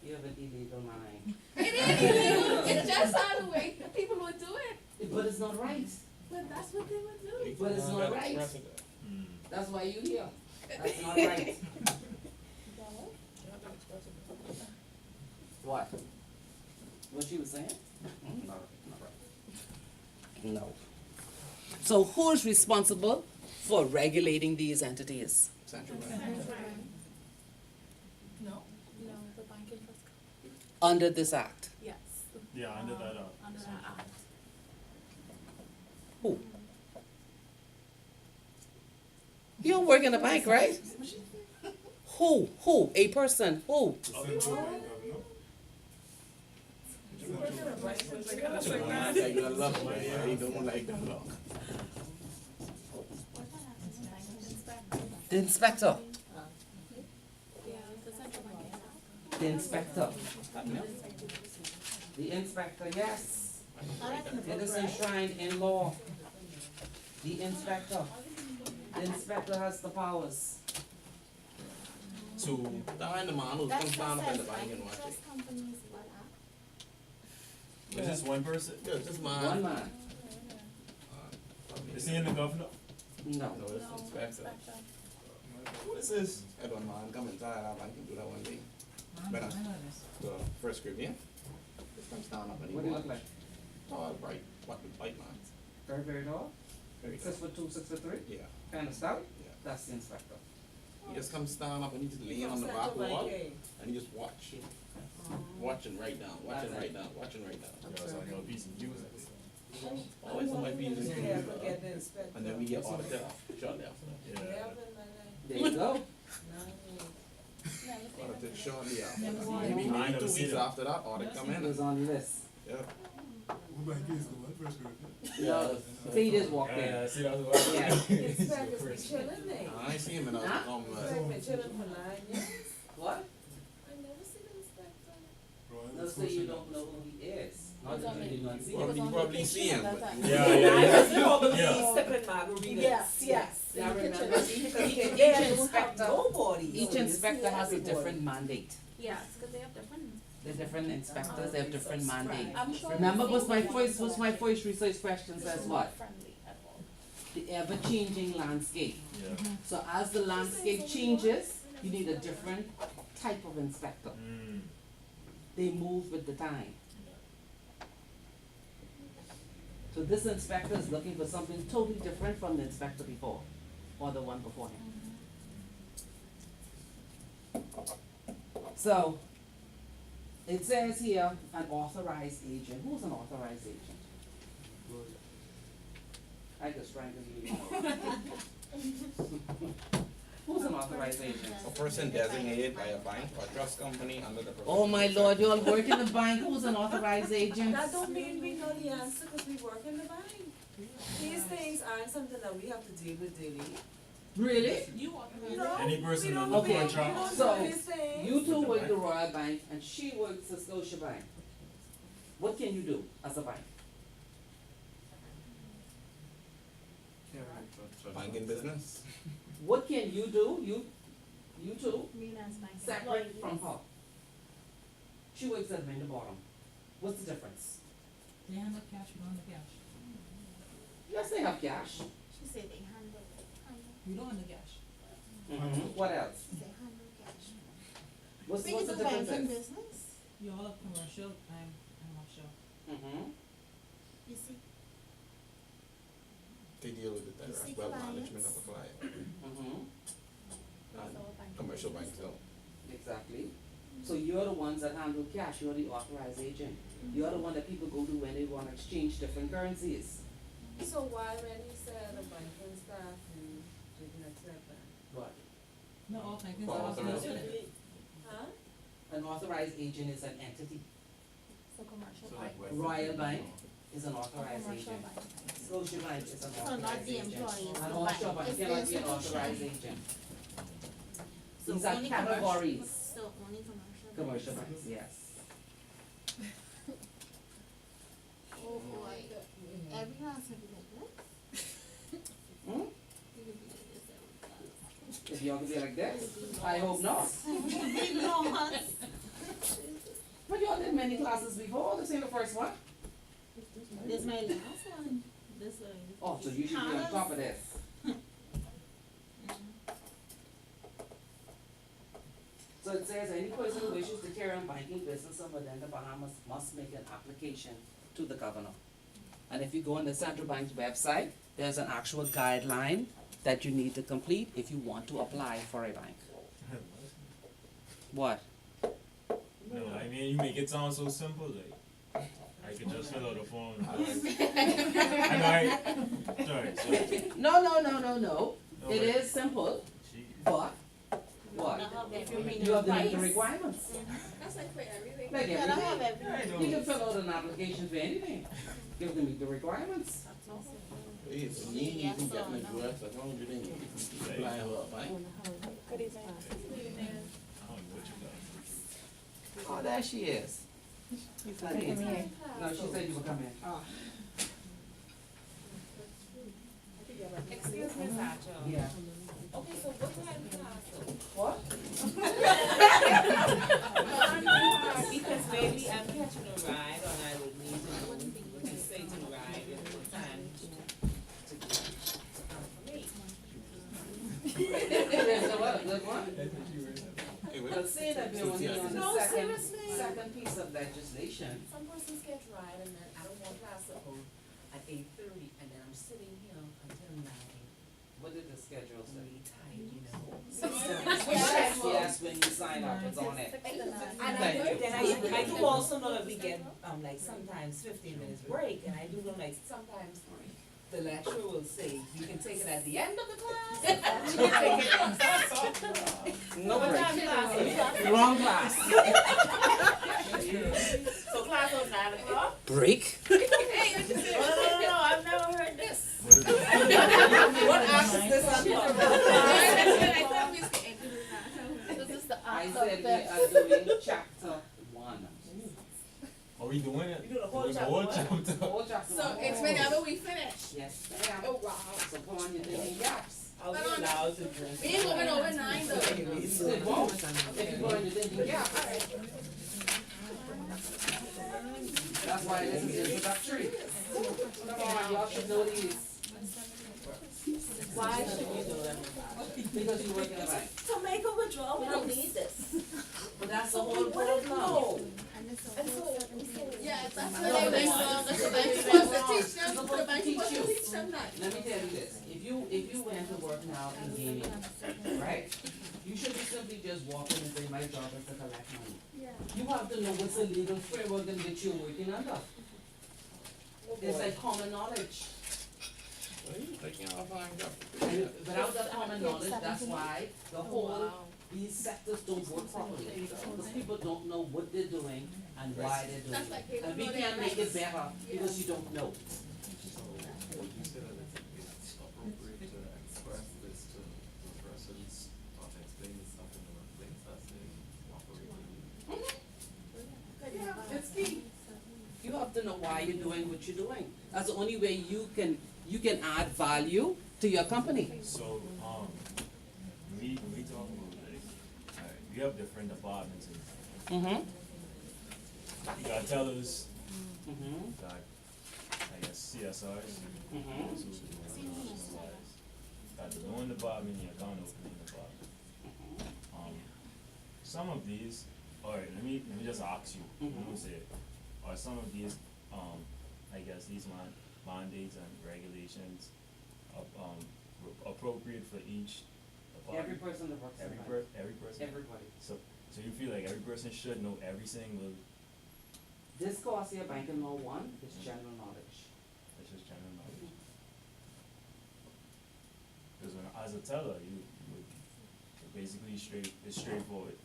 A: you have an illegal mind.
I: It is illegal, it's just how the way the people would do it,
A: But it's not right.
I: but that's what they would do.
A: But it's not right.
E: Mm.
A: That's why you here. That's not right. What? What you was saying? Not right. No. So who is responsible for regulating these entities?
C: Central Bank.
B: No, the banking trust,
A: Under this act?
B: yes.
E: Yeah, under that
B: Under that act.
A: Who? You don't work in a bank, right? Who? Who? A person? Who?
C: Like the luck, man. Yeah, he don't like the luck.
A: The inspector.
B: Yeah, the central bank.
A: The inspector. The inspector, yes. It is enshrined in law. The inspector. The inspector has the powers.
C: So, that the man who's
D: That's
C: come stand up in the bank and
D: banking
C: watch it.
D: trust companies, what act?
E: It's just one person.
C: Yeah, this man.
A: One man.
E: Is he in the governor?
A: No.
C: No, it's the inspector.
E: What is this?
C: That one man come inside our bank and do that one day.
G: I
C: Better.
G: know this.
C: The first group, yeah? Just come stand up and he
A: What do you look
C: watch.
A: like?
C: Tall, bright, what the white man.
A: Very, very tall?
C: Very
A: 6'2", 6'3"?
C: Yeah,
A: Kind of stout?
C: yeah.
A: That's the inspector.
C: He just come stand up and he just lay on the back wall and he just watch. Watching right down, watching right down, watching right down.
E: Yeah, it's like a piece of music.
C: Always on my feet. And then we get audited shortly after that.
E: Yeah.
A: There you go.
C: Audited shortly after
B: Never
C: that.
B: seen
C: Maybe,
E: it. I
C: maybe
E: never
C: 2
E: seen
C: weeks
E: it.
C: after that, audit come
A: It
C: in.
A: was on the list.
C: Yeah.
A: No, Pete is walked in.
E: Yeah, see, that's what
A: Yeah.
I: Inspectors be chilling, they.
C: I see him in a,
A: Huh?
I: Been chilling for 9 years.
A: What?
I: I never seen an inspector.
A: No, so you don't know who he is. Not that you did not see him.
C: Probably see him, but.
E: Yeah, yeah, yeah.
I: probably
E: Yeah.
I: sipping margaritas. Yes, yes.
A: Yeah, I
I: In the
A: remember.
I: kitchen.
A: Each
I: Yeah, they don't have
A: inspector,
I: nobody.
A: each
I: So you
A: inspector
I: see
A: has a
I: everybody.
A: different mandate.
B: Yes, because they have different.
A: They're different inspectors, they have different mandates.
B: I'm sure.
A: Remember,
B: the
A: what's my
B: same
A: first,
B: one
A: what's my first research question says
B: is
A: what?
B: not friendly at all.
A: The ever-changing landscape.
E: Yeah.
A: So as the landscape changes, you need a different type of inspector.
E: Mm.
A: They move with the time. So this inspector is looking for something totally different from the inspector before, or the one before him. So, it says here, an authorized agent. Who's an authorized agent? I just strangled you. Who's an authorized agent?
C: A person designated by a bank or trust company under the.
A: Oh my lord, you all work in the bank, who's an authorized agent?
I: That don't mean we know the answer, cause we work in the bank. These things aren't something that we have to deal with daily.
A: Really?
I: No,
E: Any person
I: we don't
E: on
A: the
I: we-
A: contract.
I: we don't
A: So,
I: know these things.
A: You two work the Royal Bank and she works the Scotia Bank. What can you do as a bank?
C: Banking business.
A: What can you do, you two,
D: Me as my
A: separate from her? She works at the bottom. What's the difference?
G: They hand up cash, we don't have cash.
A: Yes, they have cash.
D: She said they handle.
G: You don't handle cash.
A: What else?
D: They handle cash.
A: What's
D: We
A: the
D: do
A: difference?
D: banking business,
G: You all have commercial, I'm offshore.
D: you see,
C: They deal with the direct
D: see
C: wealth
D: clients.
C: management of a client. And commercial banks don't.
A: Exactly. So you're the ones that handle cash, you're the authorized agent. You're the one that people go to when they wanna exchange different currencies.
I: So why when you said the banking staff, you didn't accept that?
A: What?
G: No, all banking
C: For
G: staff
C: authorized
G: is
C: agent.
I: Huh?
A: An authorized agent is an entity.
B: So commercial
H: So
B: bank.
H: like West
A: Royal Bank
H: Indian
A: is an authorized
B: Commercial
A: agent.
B: bank.
A: Scotia Bank is an
D: So not
A: authorized
D: the
A: agent.
D: employees,
A: An
D: the
A: offshore
D: bank,
A: bank
D: it's the
A: cannot be an
D: institution.
A: authorized agent.
D: So
A: These are
D: only commercial-
A: categories.
D: So only commercial.
A: Commercial banks, yes.
D: Oh boy, every class will be like this.
A: Hmm?
D: You will be like this every class.
A: If you're gonna be like this, I hope not.
D: Big loss.
A: But y'all did many classes before, this ain't the first one.
D: This is my last one, this one.
A: Oh, so you should be on top of this. So it says any person who wishes to carry on banking business within the Bahamas must make an application to the governor. And if you go on the central bank's website, there's an actual guideline that you need to complete if you want to apply for a bank. What?
E: No, I mean, you make it sound so simple, like, I could just fill out a form. Sorry.
A: No. It
E: but-
A: is simple,
E: Gee,
A: but what?
D: If you meet
A: You have to meet the
D: twice.
A: requirements.
I: That's like for everything.
A: Like
D: You gotta have
A: everything.
D: everything.
E: I
A: You
E: know.
A: can fill out an application for anything. You have to meet the requirements.
H: If you need, you can get an address, as long as you didn't apply for a bank.
E: I don't know what you got.
A: Oh, there she is. Not in. No, she said you were coming.
I: Excuse me, Sacho.
A: Yeah.
I: Okay, so what time class?
A: What?
J: Because maybe I'm catching a ride or I would need to know, we can say to ride and what time to come for me.
A: There's a what, a good one?
C: Hey, wait.
A: But say that we're only on the
I: No,
A: second
I: seriously.
A: piece of legislation.
J: Some persons catch ride and then I don't want class to hold at 8:30 and then I'm sitting here until 9,
A: What did the schedule say?
J: really tired, you know.
A: Yes, when you sign up, it's on it.
J: And
A: Thank you.
J: then I do also know that we get, like sometimes 15 minutes break, and I do know like sometimes the lecturer will say, you can take it at the end of the class. You can take it
A: No
J: What
A: break.
J: time class?
A: Wrong class.
J: So class was 9 o'clock?
A: Break?
J: No, I've never heard this.
E: What is it?
J: What act is this on?
B: This is the
A: I
B: act
A: said
B: of
A: we
B: the.
A: are doing chapter 1.
E: Are we doing it?
J: You do the whole
E: Doing
J: chapter?
E: chapter?
A: Whole chapter
I: So
A: 1.
I: it's whenever we finish.
A: Yes, ma'am.
I: Oh, wow.
A: So put on your thinking caps.
J: Are we allowed to drink?
I: We ain't going over 9 though.
A: It won't, if you go in your thinking caps. That's why this is introductory. Come on, y'all should know these.
J: Why should we do that?
A: Because you work in a bank.
J: To make a withdrawal, we don't need this.
A: But that's the whole problem.
I: Yeah, that's what they make wrong. That's what they supposed to teach them.
A: Supposed
I: The
A: to
I: bank
A: teach
I: supposed
A: you.
I: to teach them that.
A: Let me tell you this, if you went to work now in gaming, right? You should be simply just walking and say, my job is to collect money. You have to know what's the legal framework in which you're working under. It's like common knowledge.
H: Well, you taking off on
A: And without that common knowledge, that's why the whole, these sectors don't work properly. Because people don't know what they're doing and why they're doing
I: That's like they
A: it. And
I: don't
A: we
I: know
A: can't
I: their
A: make it
I: rights.
A: better because you don't know.
H: So, would you say that it's appropriate to express this to the persons of explaining stuff in the workplace as they operate?
A: Yeah, it's key. You have to know why you're doing what you're doing. That's the only way you can add value to your company.
E: So, we talk about like, we have different departments and
A: Mm-hmm.
E: you got tellers,
A: Mm-hmm.
E: you got guess, CSRs.
A: Mm-hmm.
E: So, CSRs. Got the loan department, the account opening department. Some of these, alright, let me just ask you, let me say, are some of these, I guess these mandates and regulations, appropriate for each department?
A: Every person that works in the bank.
E: Every person?
A: Everybody.
E: So you feel like every person should know every single,
A: This course here, banking law 1, is general knowledge.
E: it's just general knowledge? Cause when, as a teller, you would, basically it's straightforward.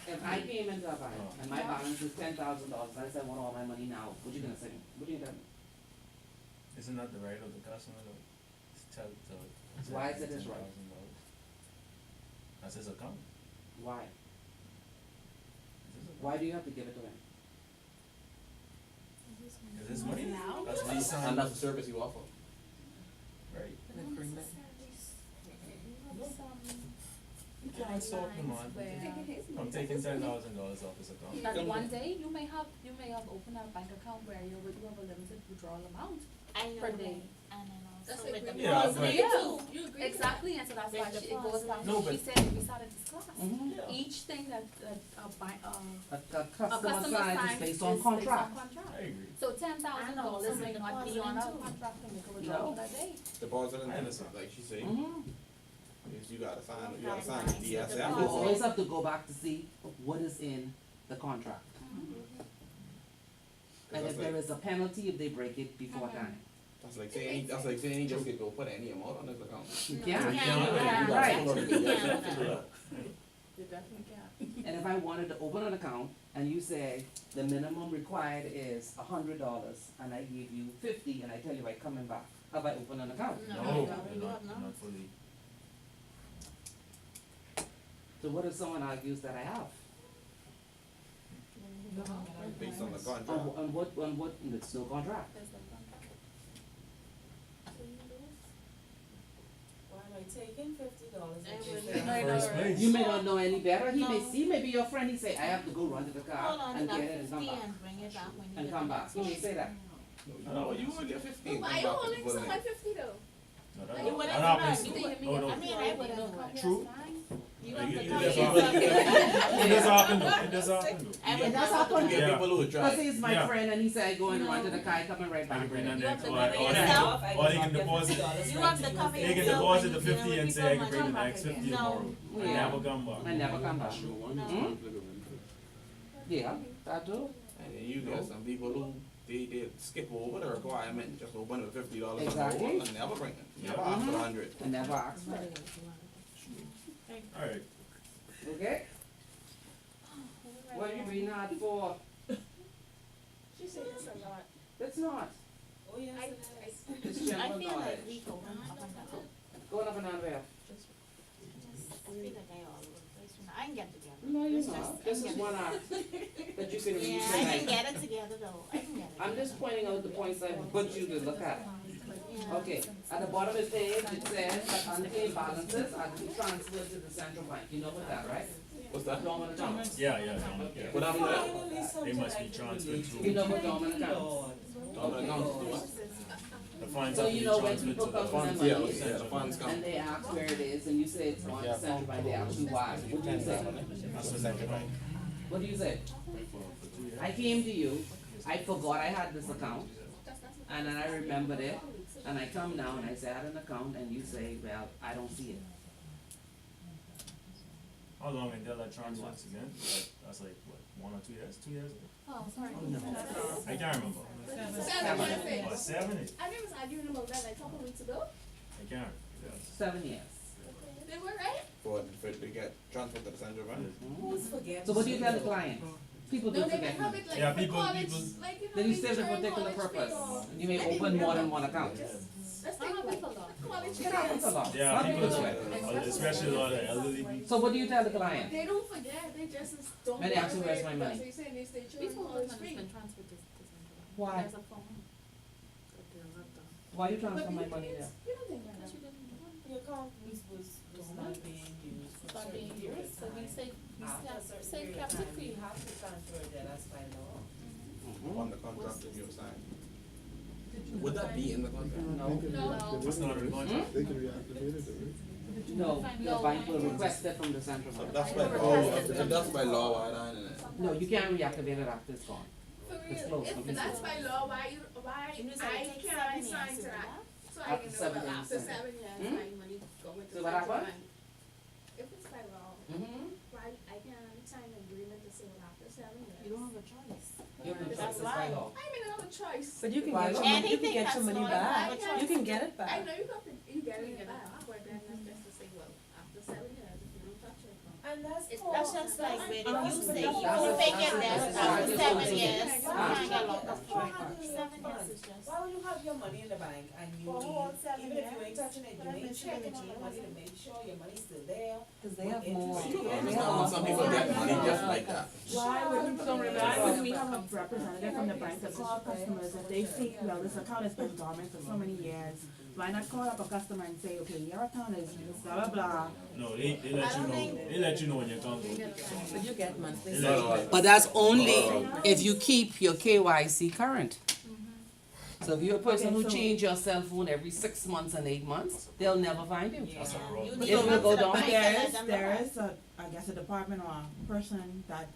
A: If I came into a bank and my balance is $10,000, and I said, I want all my money now, what you gonna say? What are you gonna tell me?
E: Isn't that the right of the customer to tell,
A: Why is it his right?
E: $10,000? That's his account.
A: Why?
E: It's his account.
A: Why do you have to give it to him?
E: Is his money? That's what he
C: And
E: signed,
C: that's the service you offer.
E: right?
F: An agreement.
E: You can't stop him on, from taking $10,000 off his account.
B: That one day, you may have opened a bank account where you would have a limited withdrawal amount.
D: I know
B: Per
D: that.
B: day.
D: And then
B: That's
D: also with the
E: Yeah,
D: deposit.
E: but-
B: Yeah.
G: You agree?
B: Exactly, and so that's why
D: With
B: it goes back
E: No,
B: to what
E: but-
B: we said when we started this class.
A: Mm-hmm.
B: Each thing that
A: A
B: a
A: customer
B: customer
A: signs
B: signs
A: is based on contract.
E: I agree.
B: So $10,000 may not be on a
D: Deposit.
B: contract to make a withdrawal that day.
C: Deposit and
E: I understand.
C: like she say,
A: Mm-hmm.
C: if you gotta sign the
D: Guidelines,
A: You
C: DSM.
A: always have to go back to see what is in the contract. And if there is a penalty if they break it before time.
C: That's like saying he just get go put any amount on his account.
A: You
B: Yeah.
A: can't.
B: Yeah.
A: Right.
B: You definitely can.
A: And if I wanted to open an account and you say the minimum required is $100 and I give you 50 and I tell you I coming back, have I opened an account?
E: No,
D: No,
E: you're
D: you
E: not,
D: have not.
E: you're not fully.
A: So what if someone argues that I have?
C: Based on the
A: On,
C: contract.
A: on what, it's no contract.
B: There's no contract.
J: Why am I taking $50
D: I
J: and
D: would
J: giving
D: not.
E: First place.
A: You may not know any better,
D: No.
A: he may be your friend, he say, I have to go run to the car
D: Hold on to
A: and
D: that
A: get it and come
D: 50
A: back.
D: and bring it back when you
A: And
D: get
A: come
D: the
A: back,
D: next
A: he may
D: one.
A: say that.
C: No, you only get 15.
G: But I
C: come back
G: only
C: before the
G: saw
C: next.
G: my 50 though.
E: No,
G: Like,
E: that,
G: you
E: that
G: wouldn't
E: happens.
B: You think you may
E: No,
B: get
E: no.
D: I mean, I would have
B: fine?
E: True.
D: You
E: It
D: have to
E: it
D: come
E: does
D: in.
E: happen. It does happen though, it does happen though.
D: I
A: It
D: would
A: does
D: never
A: happen.
D: do
C: You
D: that.
C: get people who
A: Cause
C: try.
A: he's my
E: Yeah.
A: friend and he said, I go and run to the car, coming right
E: I
A: back.
E: can bring that
D: You
E: next,
D: have to
E: or
D: bring it
E: they
D: yourself.
E: can, or they can deposit,
D: You have to come in
E: they can
D: yourself
E: deposit
D: when
E: the
D: you're dealing
E: 50 and
D: with
E: say I
D: people
E: can bring the
D: and
E: next 50
D: No.
E: tomorrow, and
A: Yeah.
E: never come back.
A: I never come back.
D: No.
A: Yeah, that do.
C: And then you get some people who they skip over the requirement, just open with $50
A: Exactly.
C: and never bring it. Never ask for 100.
A: I never ask for it.
E: Alright,
A: Okay? What are you being hard for?
G: She said it's a lot.
A: It's not.
J: Oh, yes,
G: I,
J: it is.
A: It's
D: I
A: general
D: feel
A: knowledge.
D: like we go up and down.
A: Going up and down where?
D: I feel like I all over the place. I can get together.
A: No, you're
D: It's
A: not.
D: just-
A: This
D: I
A: is
D: can
A: one
D: get
A: act that you can read
D: Yeah, I can
A: tonight.
D: get it together though. I can get it.
A: I'm just pointing out the points I put you to look at.
D: Yeah.
A: Okay, at the bottom of the page, it says that unpaid balances are to be transferred to the central bank. You know what that, right?
C: What's that?
A: Dormant account.
E: yeah, yeah,
C: What happened to that?
J: Finally,
E: they
J: something
E: must
J: I
E: be
J: can
E: transferred
J: relate
E: to,
A: You know what dormant account?
J: Lord.
C: Dormant accounts do what?
E: the funds
A: So
E: have to
A: you
E: be
A: know when
E: transferred
A: people
E: to the
A: come
E: fund.
A: from
C: Yeah,
A: money
C: yeah, the funds come.
A: and they ask where it is and you say it's on the central bank, they ask you why. What do you say?
E: That's the central bank.
A: What do you say?
E: For 2 years.
A: I came to you, I forgot I had this account, and then I remembered it, and I come now and I say I had an account, and you say, well, I don't see it.
E: How long until that transfers again? That's like, what, 1 or 2 years? 2 years ago?
B: Oh, sorry.
E: I can't remember.
G: 7 years.
E: Or 7?
G: I was arguing about that like a couple weeks ago.
E: I can't, yes.
A: 7 years.
G: They were right.
C: For to get transferred to the central bank.
J: Who's forgetting?
A: So what do you tell the client? People do
G: No, they may
A: forget
G: have
A: money.
G: it like
E: Yeah,
G: for
E: people-
G: college,
E: people-
G: like, you know,
A: Then you
G: like
A: serve a
G: during
A: particular
G: college
A: purpose.
G: fee
A: You may
G: or- I
A: open
G: think
A: more
G: we
A: than
G: have
A: one account.
G: Let's
B: I
G: take
B: have
G: like
B: it a lot.
G: college
A: It happens a lot.
E: Yeah,
A: Some
E: people
A: people do
E: do
A: it.
E: it, especially a lot of elderly people.
A: So what do you tell the client?
G: They don't forget, they just don't.
A: And they ask you,
G: worry
A: where's my
G: because
A: money?
G: They say they stay
B: Before
G: children
B: the
G: college
B: money's
G: free.
B: been transferred to central bank.
A: Why?
B: There's a form. That they'll have done.
A: Why you transfer
G: But
A: my
G: you
A: money
G: didn't-
A: there?
G: You don't think that.
B: Because you didn't do it.
J: Your account was not being used for
B: Start
J: certain
B: being
J: period
B: used,
J: of
B: so we
J: time.
B: say,
J: After a certain
B: say
J: period of
B: kept it
J: time,
B: free.
J: you have to transfer it, then that's by law.
C: On the contract that you signed.
J: The
C: Would that be in the contract?
A: No,
E: It's not in the contract.
K: They can reactivate it, right?
A: no, the bank will request it from the central
C: So
A: bank.
C: that's by law, if that's by law, why not in it?
A: No, you can't reactivate it after it's gone. It's closed.
L: If that's by law, why
D: You know, so
L: I
D: it takes
L: can't
D: 7 years
L: sign
D: to
L: to
D: do
L: that?
D: that?
L: So I
A: After
L: can know,
A: 7
L: well,
A: years,
L: after
A: yeah.
L: 7 years,
A: Hmm?
L: my money go into
A: So what
L: central
A: happened?
L: bank. If it's by law,
A: Mm-hmm.
L: why I can't sign an agreement to say, well, after 7 years.
D: You don't have a choice.
A: You have
L: That's
A: to by law.
L: I mean, I have a choice.
F: But you can
A: Why
F: get your
A: not?
F: money, you can
D: Anything
F: get your
D: that's
F: money
D: not
F: back,
L: like-
F: you can get it
L: I
F: back.
L: know you get it back, but then that's just to say, well, after 7 years, if you don't touch it.
J: And that's
D: That's just like when
A: Um,
D: you say,
A: that's-
D: you
A: that's-
D: take it
A: that's-
D: there
A: that's-
D: after
A: that's-
D: 7 years, you
A: Ah.
D: can't get locked up.
J: That's 400
D: 7 years is just.
J: Why would you have your money in the bank and you
D: For a whole
J: need,
D: 7
J: even if you
D: years?
J: ain't touching it,
D: But
J: you
D: I've
J: ain't
D: been
J: checking
D: checking
J: on the
D: on
J: money
D: it.
J: to make sure your money's still there?
F: Cause they have more.
C: You don't
F: they
C: understand
F: have
C: when some people
F: more.
C: get money just like that.
M: Why would we have a representative from the bank to call customers if they see, well, this account has been dormant for so many years? Why not call up a customer and say, okay, your account is blah, blah, blah.
E: No, they let you know when your account goes.
F: But you get monthly.
E: They let you know.
A: But that's only if you keep your KYC current. So if you're a person who
M: Okay, so-
A: change your cell phone every 6 months and 8 months, they'll never find you.
E: That's a
D: You
E: problem.
D: need
A: It
D: to
A: will go
D: to the
A: down.
D: bank and let them know.
M: There is a, I guess, a department or a person that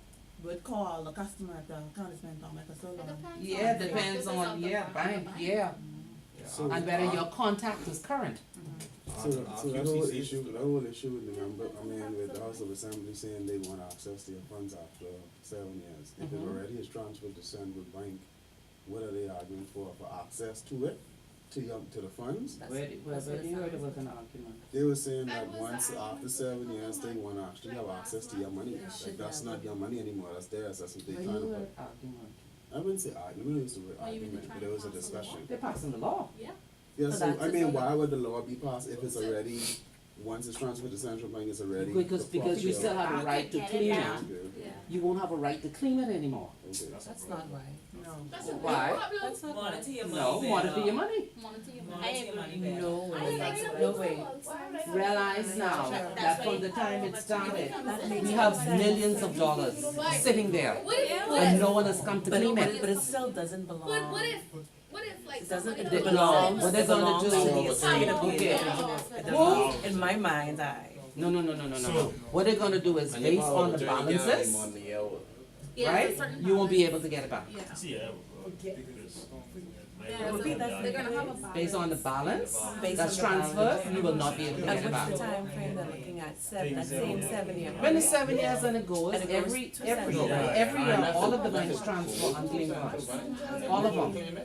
M: would call the customer if the account has been dormant for so
B: It
M: long.
B: depends
A: Yeah,
B: on the
A: depends
B: practices
A: on,
B: of the
A: yeah, bank, yeah.
K: So,
A: And whether your contact is current.
K: so that whole issue with the member, I mean, with the House of Assembly saying they want access to your funds after 7 years. If it
A: Mhm.
K: already is transferred to Central Bank, what are they arguing for access to it, to the funds?
F: That's-
A: Where
F: that's what it
A: you heard it
F: sounds
A: was an argument.
K: They were saying
L: That
K: that
L: was
K: once
L: the
K: after 7 years, they want to actually have access to your money.
F: should
K: Like, that's
F: have.
K: not your money anymore, that's theirs, that's what they
A: Where
K: trying to
A: you
K: put.
A: heard argument.
K: I wouldn't say argument, we don't use the word
B: Oh, you mean
K: argument,
B: they're
K: but it was a
B: trying to pass a law?
K: discussion.
A: They're passing the law.
B: Yeah.
K: Yeah,
F: So
K: so,
F: that's
K: I
F: just
K: mean,
F: like-
K: why would the law be passed if it's already, once it's transferred to central bank, it's already.
A: Because you
K: property
A: still
K: of-
A: have a right to
D: Get it
A: claim
D: back.
A: it.
K: Okay,
B: Yeah.
A: You won't have a right to claim it anymore.
K: okay.
F: That's not right.
M: No.
L: That's a big
A: Why?
L: problem.
F: That's not right.
J: Monitor your money
A: No,
J: better.
A: monitor your money.
B: Monitor your money.
J: Monitor your money better.
F: No
L: I
F: way,
L: agree
F: no
L: with
F: way.
L: you.
A: Realize now
D: That's
A: that from
D: why-
A: the time it started,
F: That makes
A: we have
F: sense.
A: millions of dollars sitting there.
B: What if,
A: And no one has come to
F: But
A: claim
F: it,
A: it.
F: but it still doesn't belong.
B: what if like
F: It doesn't,
B: somebody
F: it
A: They
B: goes,
A: belong.
F: belongs,
A: What they're
F: it
A: gonna
F: belongs
A: do-
F: to the
C: Oh,
F: estate of the
A: okay.
F: individual. It
A: Who?
F: belongs, in my mind's eye.
A: No.
E: So-
A: What they're gonna do is
C: And your
A: based
C: power
A: on
C: of
A: the
C: attorney can't be
A: balances,
C: more than a year old.
B: yeah,
A: right?
B: it's a certain
A: You won't be
B: balance.
A: able to get it back.
B: Yeah.
E: See, yeah, because my
B: Yeah,
E: brother
B: so
E: died.
B: they're gonna have a balance.
A: Based on the balance
F: Based
A: that's
F: on the balance.
A: transferred, you will not be able to get
F: And
A: it
F: what's the
A: back.
F: time frame they're looking at? That same 7 year.
A: When it's 7 years and it goes,
F: And it goes
A: every
F: to
A: year,
F: 7 years.
A: every year, all of the banks transfer unclaimed funds. All of them.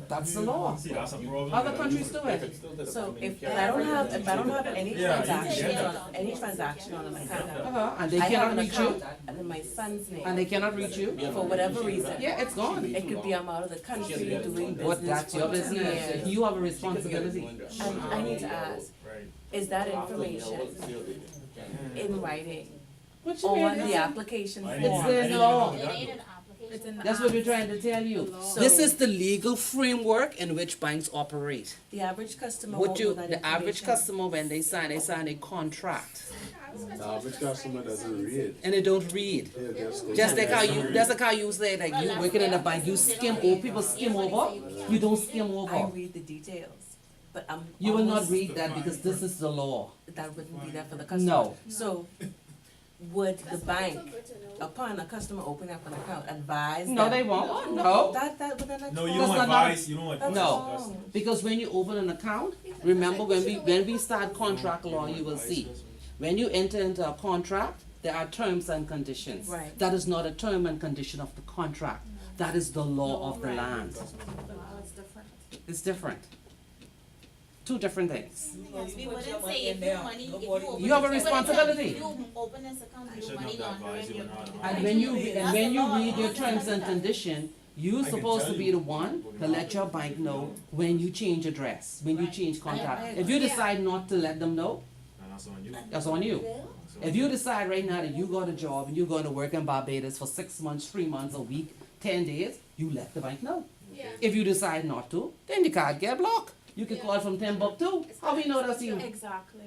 A: That's the law.
E: See, that's a problem.
A: Other countries do it.
F: So if I don't have any
E: Yeah,
F: transaction
E: yeah.
F: on, any transaction on an account,
A: And they
F: I have
A: cannot
F: an
A: reach you,
F: account in my son's
A: and
F: name,
A: they cannot reach you.
F: for whatever reason.
A: Yeah, it's gone.
F: It could be I'm out of the country doing business
A: What, that's your
F: for 2
A: business.
F: years.
A: You have a responsibility.
F: And I need to ask,
E: Right.
F: is that information in writing
A: What you
F: on
A: mean?
F: the application
E: I
F: form?
E: didn't-
A: It's
E: I
A: there
E: didn't
A: now.
E: know
D: It
E: that.
D: ain't an application.
A: That's what we're trying to tell you. This is the legal framework in which banks operate.
F: The average customer
A: What
F: won't
A: you,
F: know that
A: the average
F: information.
A: customer, when they sign a contract,
K: The average customer doesn't read.
A: and they don't read.
K: They'll just go
A: Just
K: to
A: like
K: the
A: how
K: next
A: you,
K: one.
A: that's like how you say, like you working in a bank, you skim over, people skim over, you don't skim
F: I
A: over.
F: read the details, but I'm
A: You will not
F: almost-
A: read that because this is the law.
F: That wouldn't be there for the customer.
A: No.
F: So, would the
L: That's why it's
F: bank,
L: so good to know.
F: upon a customer opening up an account, advise
A: No,
F: them?
A: they won't, no.
F: But then that's
E: No, you
F: wrong.
E: don't
A: That's not-
E: advise, you don't advise.
A: No.
E: That's-
A: Because when you open an account, remember when we start contract law, you will see. When you enter into a contract, there are terms and conditions.
F: Right.
A: That is not a term and condition of the contract. That is the law of the land.
B: It's different.
A: It's different. Two different things.
D: We
J: put your
D: wouldn't
J: money
D: say
J: in
D: if
J: there.
D: your money, if you
J: Nobody-
D: open.
A: You have a
D: we wouldn't say
A: responsibility.
D: if you open this account,
E: I
D: you
E: shouldn't
D: money
E: have to advise
D: laundering,
E: you
D: you
E: or not.
A: And when you read your terms and condition, you're
E: I can
A: supposed
E: tell
A: to be
E: you.
A: the one to let your bank know when you change address, when you change contract. If you decide not to let them know,
E: And that's on you.
A: that's on you.
E: So-
A: If you decide right now that you got a job and you're going to work in Barbados for 6 months, 3 months, a week, 10 days, you let the bank know.
L: Yeah.
A: If you decide not to, then your card get blocked. You can call from Timbuktu. How we know that's you?
B: Exactly.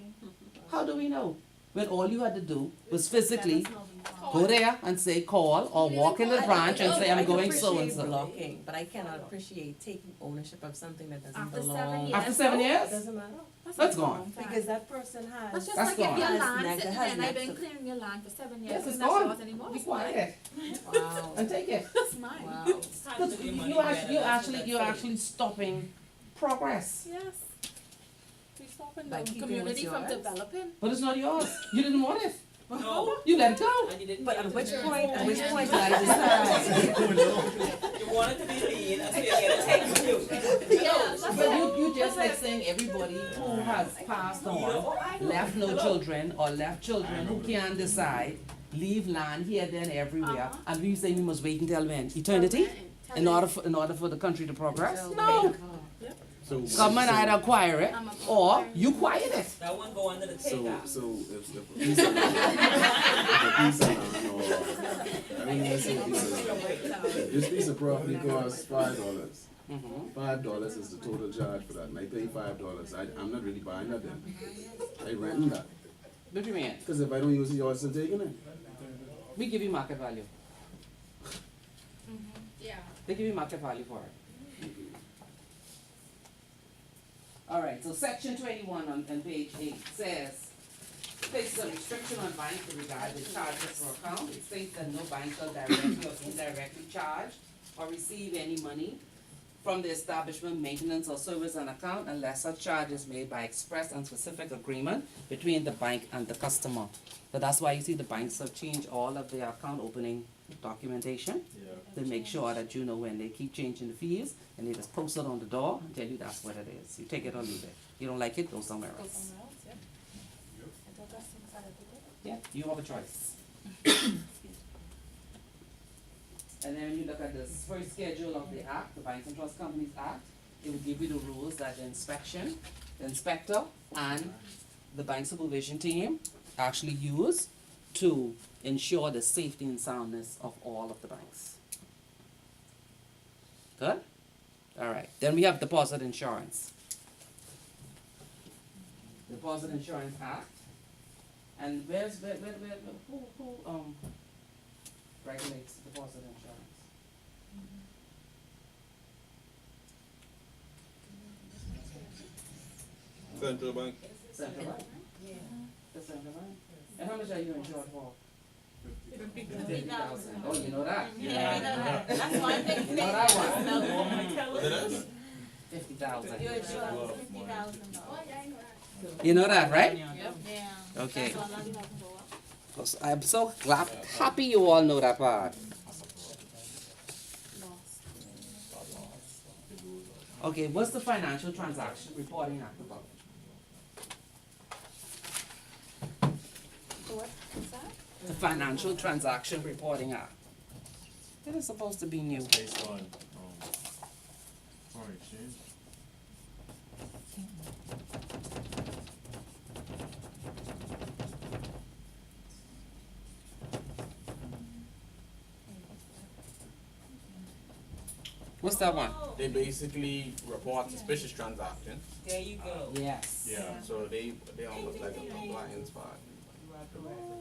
A: How do we know? when all you had to do was physically go there and say call, or walk in the branch and say, I'm going so and
F: I can appreciate
A: so.
F: blocking, but I cannot appreciate taking ownership of something that doesn't
D: After
F: belong.
D: 7 years.
A: After 7
F: It
A: years,
F: doesn't matter,
A: that's gone.
F: because that person has.
L: That's just
A: That's
L: like if
A: gone.
L: your
F: Has
L: land
F: next-
L: sitting
F: has
L: there and I've
F: next
L: been
F: to-
L: clearing your land for 7 years,
A: Yes,
L: it's
A: it's
L: not
A: gone.
L: yours anymore,
A: Be
L: it's mine.
A: quiet
F: Wow.
A: and take it.
L: It's mine.
F: Wow.
A: Because you're actually stopping progress.
B: Yes. We stopping
F: By
B: the
F: keeping
B: community
F: what's
B: from
F: yours?
B: developing.
A: But it's not yours. You didn't want it.
J: No,
A: You let it go.
J: and you didn't.
F: But
J: get
F: at
J: to
F: which
J: the
F: point,
J: church.
F: at which point did I decide?
J: You wanted to be mean, and so you get a take from you.
L: Yeah,
A: But you just like saying everybody who has passed on, left no children, or left children who can't decide, leave land here, then everywhere, and we say we must wait until when? Eternity? In order for the country to progress? No.
K: So.
A: Government either acquire it, or you quiet it.
J: That one go under the take
K: So if a piece of land, if a piece of land or, I mean, let's say a piece of land, this piece of property costs $5. $5 is the total charge for that, and I pay $5. I'm not really buying that then. I renting that.
A: What do you mean?
K: Because if I don't use it, you're still taking it.
A: We give you market value.
L: Yeah.
A: They give you market value for it. Alright, so section 21 on page 8 says, places a restriction on banks with regard to charges for account. It states that no bank shall directly or indirectly charge or receive any money from the establishment, maintenance, or service on account unless such charge is made by express and specific agreement between the bank and the customer. So that's why you see the banks have changed all of their account opening documentation.
E: Yeah.
A: They make sure that you know when they keep changing the fees, and they just post it on the door and tell you that's what it is. You take it or leave it. You don't like it, go somewhere
B: Go
A: else.
B: somewhere else, yeah. I thought that's things that I did.
A: Yeah, you have a choice. And then when you look at this first schedule of the Act, the Banks and Trust Companies Act, it will give you the rules that the inspection, the inspector, and the bank supervision team actually use to ensure the safety and soundness of all of the banks. Good? Alright, then we have Deposit Insurance. Deposit Insurance Act. And who regulates deposit insurance?
C: Central Bank.
A: Central Bank?
D: Yeah.
A: The Central Bank? And how much are you insured for?
D: 50,000.
A: Oh, you know that?
D: Yeah, that's one thing.
A: You know that one?
C: What it is?
A: 50,000.
D: You're insured $50,000.
A: You know that, right?
D: Yeah.
A: Okay.
D: That's why a lot of people can go up.
A: I'm so glad, happy you all know that part. Okay, what's the Financial Transaction Reporting Act about?
B: What's that?
A: The Financial Transaction Reporting Act. It is supposed to be new.
E: It's based on, foreign exchange.
A: What's that one?
C: They basically report suspicious transactions.
J: There you go.
A: Yes.
E: Yeah.
C: So they almost like a compliance part.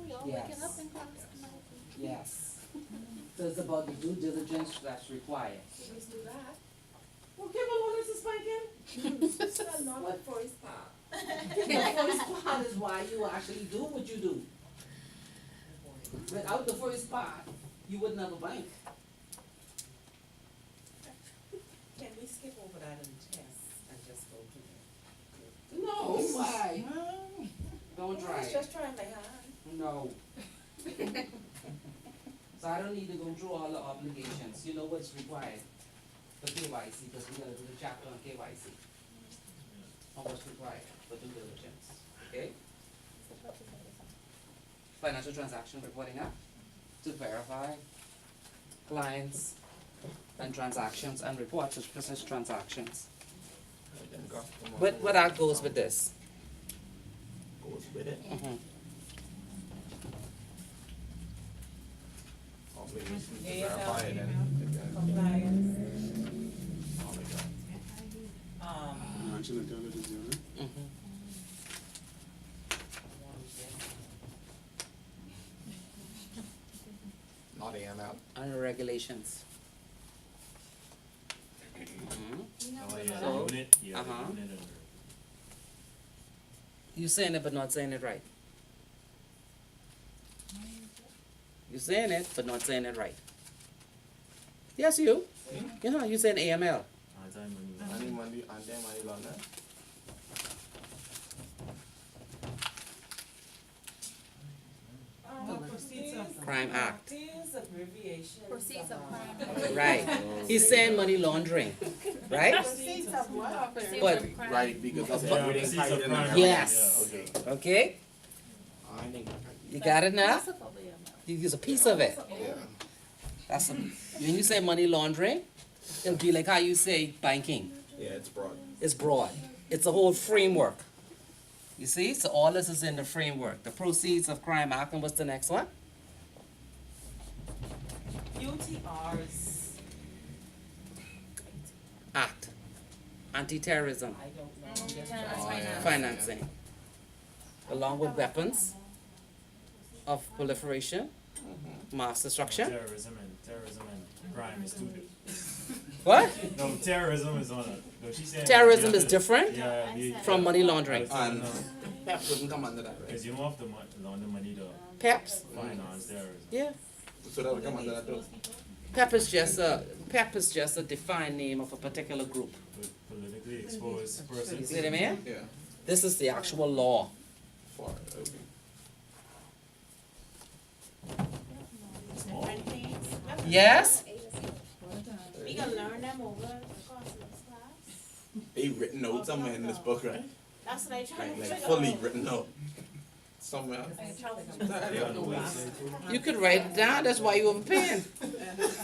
B: Y'all
A: Yes.
B: waking up in class tonight.
A: Yes. So it's about the due diligence that's required.
I: Let's do that.
A: Well, give a notice of spanking.
I: That's not the first part.
A: The first part is why you actually do what you do. Without the first part, you wouldn't have a bank.
J: Can we skip over that and just go to it?
A: No, why? Don't
J: I
A: try
J: was
A: it.
J: just trying my hand.
A: No. So I don't need to go through all the obligations. You know what's required for KYC, because we gotta do the chapter on KYC. On what's required for due diligence, okay? Financial Transaction Reporting Act, to verify clients and transactions and report suspicious transactions. But what that goes with this?
C: Goes with it.
A: Mm-hmm.
C: Obligations to
J: Yeah,
C: verify it and.
J: Compliance.
C: Oh my God.
K: Financial intelligence unit.
A: Mm-hmm.
C: about AML?
A: and regulations. Mhm.
E: Oh, yeah,
A: So,
E: the unit, yeah, the
A: uh-huh.
E: unit and
A: You saying it but not saying it right. You saying it but not saying it right. Yes, you. Yeah, you saying AML.
C: Anti-money laundering.
A: Crime Act.
J: These abbreviations.
B: Proceeds of
J: are-
B: crime.
A: Right. He's saying money laundering, right?
B: Proceeds of what? Proceeds
A: But-
B: of crime.
C: Right, because that's
E: Yeah,
C: what we
E: proceeds
C: didn't
E: of
C: hide in there.
E: crime.
A: Yes.
E: Yeah,
A: Okay?
C: I think,
A: You got it now?
B: That's a probably a
A: You use a piece of it.
C: yeah.
A: That's a, when you say money laundering, it'll be like how you say banking.
C: Yeah, it's broad.
A: It's broad. It's a whole framework. You see? So all this is in the framework. The Proceeds of Crime Act, and what's the next one?
J: UTRs,
A: Act. Anti-terrorism
J: I don't know, I'm just
B: Terrorist
J: trying.
A: financing. Along with weapons of proliferation, mass destruction.
E: terrorism and crime is two different.
A: What?
E: No, terrorism is on a, no, she's saying.
A: Terrorism
E: you
A: is
E: have to-
A: different
E: Yeah,
A: from money laundering.
C: And PEP wouldn't come under that, right?
E: Cause you don't have to launder money to
A: PEPs?
E: finance terrorism.
A: Yeah.
C: So that would come under that too?
A: PEP is just a defined name of a particular group.
E: With politically exposed
A: You
E: persons.
A: see what I mean?
C: Yeah,
A: This is the actual law.
C: for, okay.
E: Small.
D: Different things.
A: Yes?
D: We can learn them over the course of this class.
C: They written out somewhere in this book, right?
D: That's what I try to
C: Like
D: figure
C: fully
D: out.
C: written out. Somewhere.
E: They on the website.
A: You could write it down, that's why you have a pen.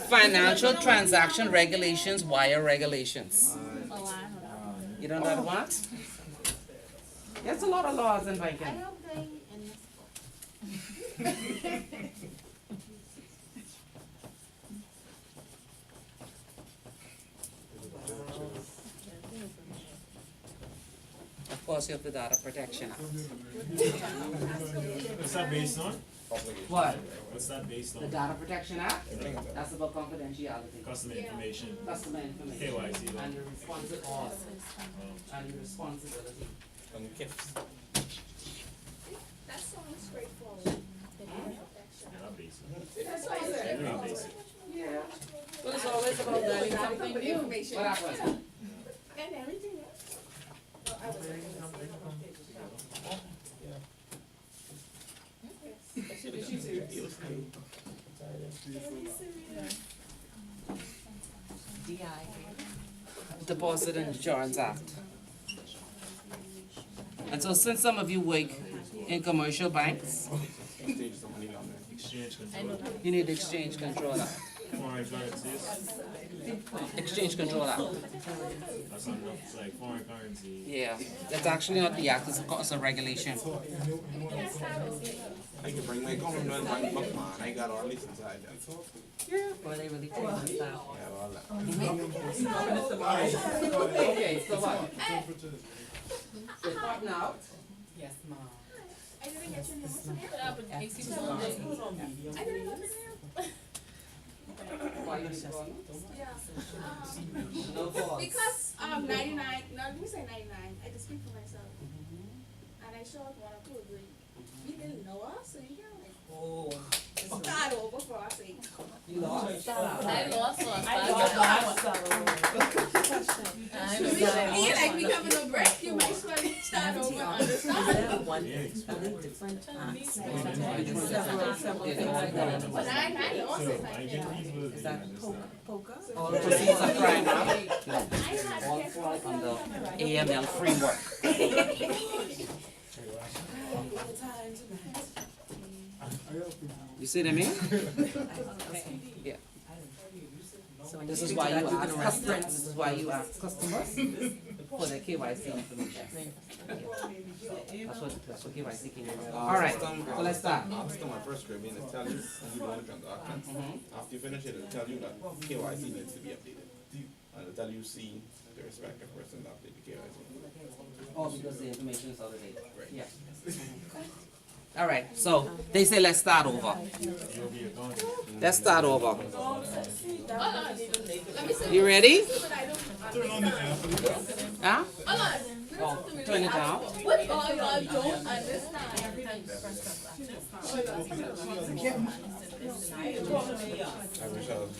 A: Financial transaction regulations, wire regulations.
B: Oh, I don't know.
A: You don't know what? There's a lot of laws in
D: I
A: banking.
D: don't think in this book.
A: Of course, you have the Data Protection Act.
E: What's that based on?
A: What?
E: What's that based
A: The
E: on?
A: Data Protection Act? That's about confidentiality,
E: Customer information.
A: customer information,
E: KYC,
A: and
E: right?
A: the and the responsibility.
C: And gifts.
L: That sounds straightforward.
E: Yeah, that basic.
L: That's all it
E: They're doing basic.
A: Yeah. But it's always about learning something new.
L: Information.
A: What happens?
L: And everything else. Well, I was
A: Deposit Insurance Act. And so since some of you work in commercial banks,
C: Exchange some money laundering.
E: Exchange control.
A: you need the Exchange Control Act.
E: Foreign currencies.
A: Exchange Control Act.
E: That's on, it's like foreign currency.
A: Yeah, that's actually not the act, it's a regulation.
C: I can bring my government bank book, man. I got all this inside that.
F: Or they really take it
C: Yeah,
F: out.
C: all that.
A: Okay, so what? It's what now?
J: Yes, ma'am.
L: I didn't get your name. What's your name?
B: Put up an excuse me.
L: I didn't know your name.
A: Why you calling?
L: Yeah.
A: No cause.
L: Because 99. No, let me say 99. I just speak for myself. And I showed one or two of them. You didn't know us, so you can't like
J: Oh.
L: start over for our sake.
A: You lost?
B: I lost one.
J: I love
B: I'm
L: You
B: sorry.
L: feel like we having a break. You might as well start over and understand.
F: One,
E: Yeah,
F: different acts.
L: But I lost
E: So,
L: it.
E: I get these with
F: Is that
E: understand.
F: poker?
A: All proceeds of crime act,
L: I had
A: all fall under AML framework. You see what I mean? Yeah. This is why you ask customers, this is why you ask customers for their KYC information. That's what KYC came from. Alright, so let's start.
C: After my first screening, it tells you when you do the transaction. After you finish it, it'll tell you that KYC needs to be updated. And it'll tell you see the respective person that updated the KYC.
A: Oh, because the information is out of date.
C: Right.
A: Yeah. Alright, so they say let's start over.
E: You'll be accounting.
A: Let's start over.
B: Let me see.
A: You ready?
B: But I don't understand.
A: Huh?
B: Hold on.
A: Oh, turn it down.
B: What all y'all don't understand?
C: I wish I was.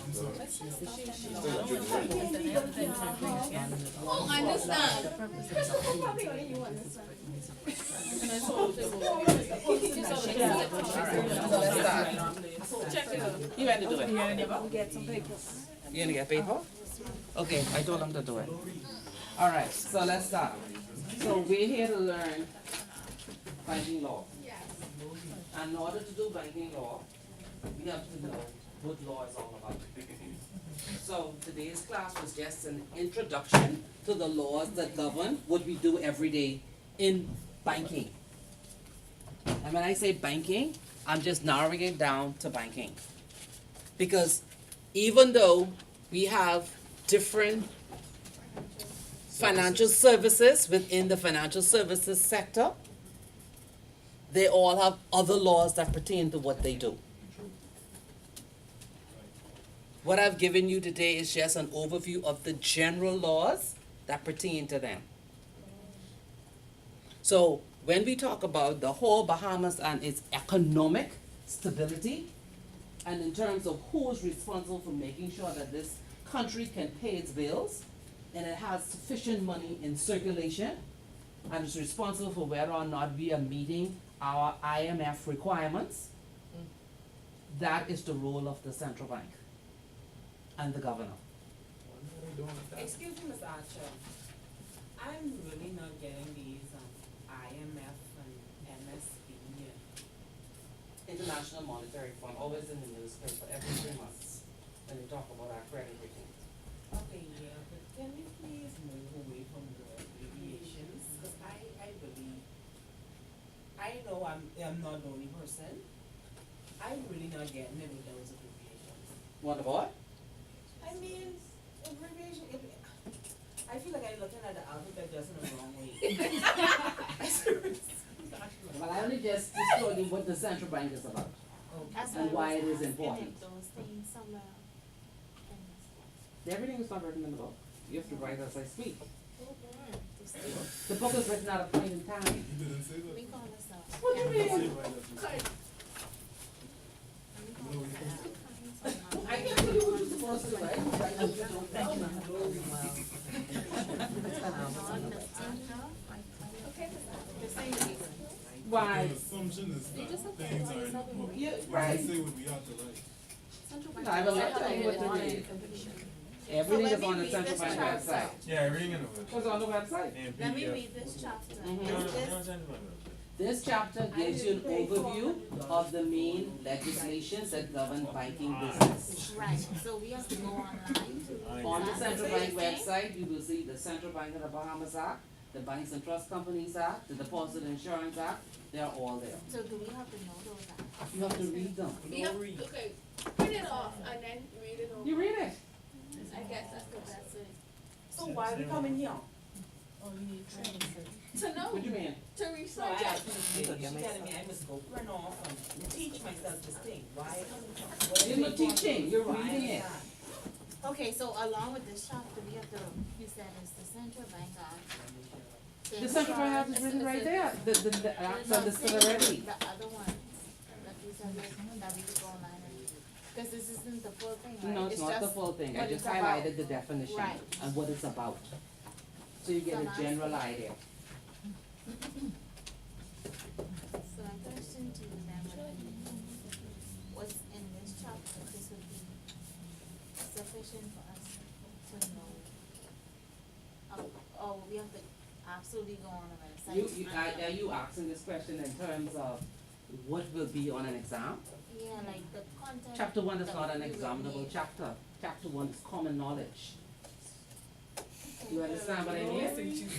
B: Won't understand.
L: Probably only you understand.
A: Let's start. You had to do it.
M: Get some papers.
A: You gonna get paper? Okay, I told them to do it. Alright, so let's start. So we're here to learn banking law.
B: Yes.
A: And in order to do banking law, we have to know what law is all about. So today's class was just an introduction to the laws that govern what we do every day in banking. And when I say banking, I'm just narrowing it down to banking. Because even though we have different financial services within the financial services sector, they all have other laws that pertain to what they do. What I've given you today is just an overview of the general laws that pertain to them. So when we talk about the whole Bahamas and its economic stability, and in terms of who is responsible for making sure that this country can pay its bills, and it has sufficient money in circulation, and is responsible for whether or not we are meeting our IMF requirements, that is the role of the central bank and the governor.
J: Excuse me, Ms. Archer. I'm really not getting these IMF and MSB.
A: International Monetary Fund, always in the newspaper every 3 months when they talk about our credit rating.
J: Okay, yeah, but can we please move away from the abbreviations? Because I believe, I know I'm not the only person. I'm really not getting it with those abbreviations.
A: What about?
J: I mean, abbreviation, I feel like I'm looking at the alphabet just in the wrong way.
A: Well, I only just told you what the central bank is about.
D: That's
A: And
D: why
A: why
D: I
A: it
D: was
A: is
D: asking
A: important.
D: if those things somewhere in this book.
A: Everything is not written in the book. You have to write as I speak.
D: This thing.
A: The book is written at a point in time.
D: We call this a.
A: What do you mean? I can tell you what you're supposed to write. Write what you don't know. Why?
B: They just have to
A: Yeah,
B: say
A: right.
B: Central bank.
A: No, I will not tell you what to read. Everything is on the central bank website.
E: Yeah, everything in the book.
A: It's on the website.
E: And
D: Let me
E: PDF.
D: read this chapter.
A: Mhm.
E: No, no,
D: Is
E: no,
D: this,
E: no, no, no.
A: This chapter gives you an overview of the main legislations that govern banking business.
D: right, so we have to go online.
A: On the central bank website, you will see the Central Bank of the Bahamas Act, the Banks and Trust Companies Act, the Deposit Insurance Act, they are all there.
D: So do we have to know those acts?
A: You have to read them.
B: Okay, print it off and then read it over.
A: You read it.
B: I guess that's the best way.
J: So why are we coming here?
B: To know,
A: What do you mean?
B: to
J: So I
B: research
J: asked
B: it.
J: her today, she telling me I must go print off and teach myself this thing. Why?
A: You're not teaching, you're
J: Why
A: reading
J: is
A: it.
J: that?
D: Okay, so along with this chapter, we have to, you said it's the central bank act.
A: The Central Bank Act is written right there. The acts are listed already.
D: The other ones, that you said that we could go online and read. Cause this isn't the full thing, right?
A: No, it's not the
D: just
A: full thing. I
D: what
A: just
D: it's about.
A: highlighted the definition
D: Right.
A: and what it's about. So you get a general idea.
D: So my question to you then would be, what's in this chapter, this would be sufficient for us to know? Oh, we have to absolutely go on a website.
A: Are you asking this question in terms of what will be on an exam?
D: Yeah, like the content.
A: Chapter 1 is
D: that
A: not an
D: we will
A: examinable
D: need.
A: chapter. Chapter 1 is common knowledge. You understand what I mean?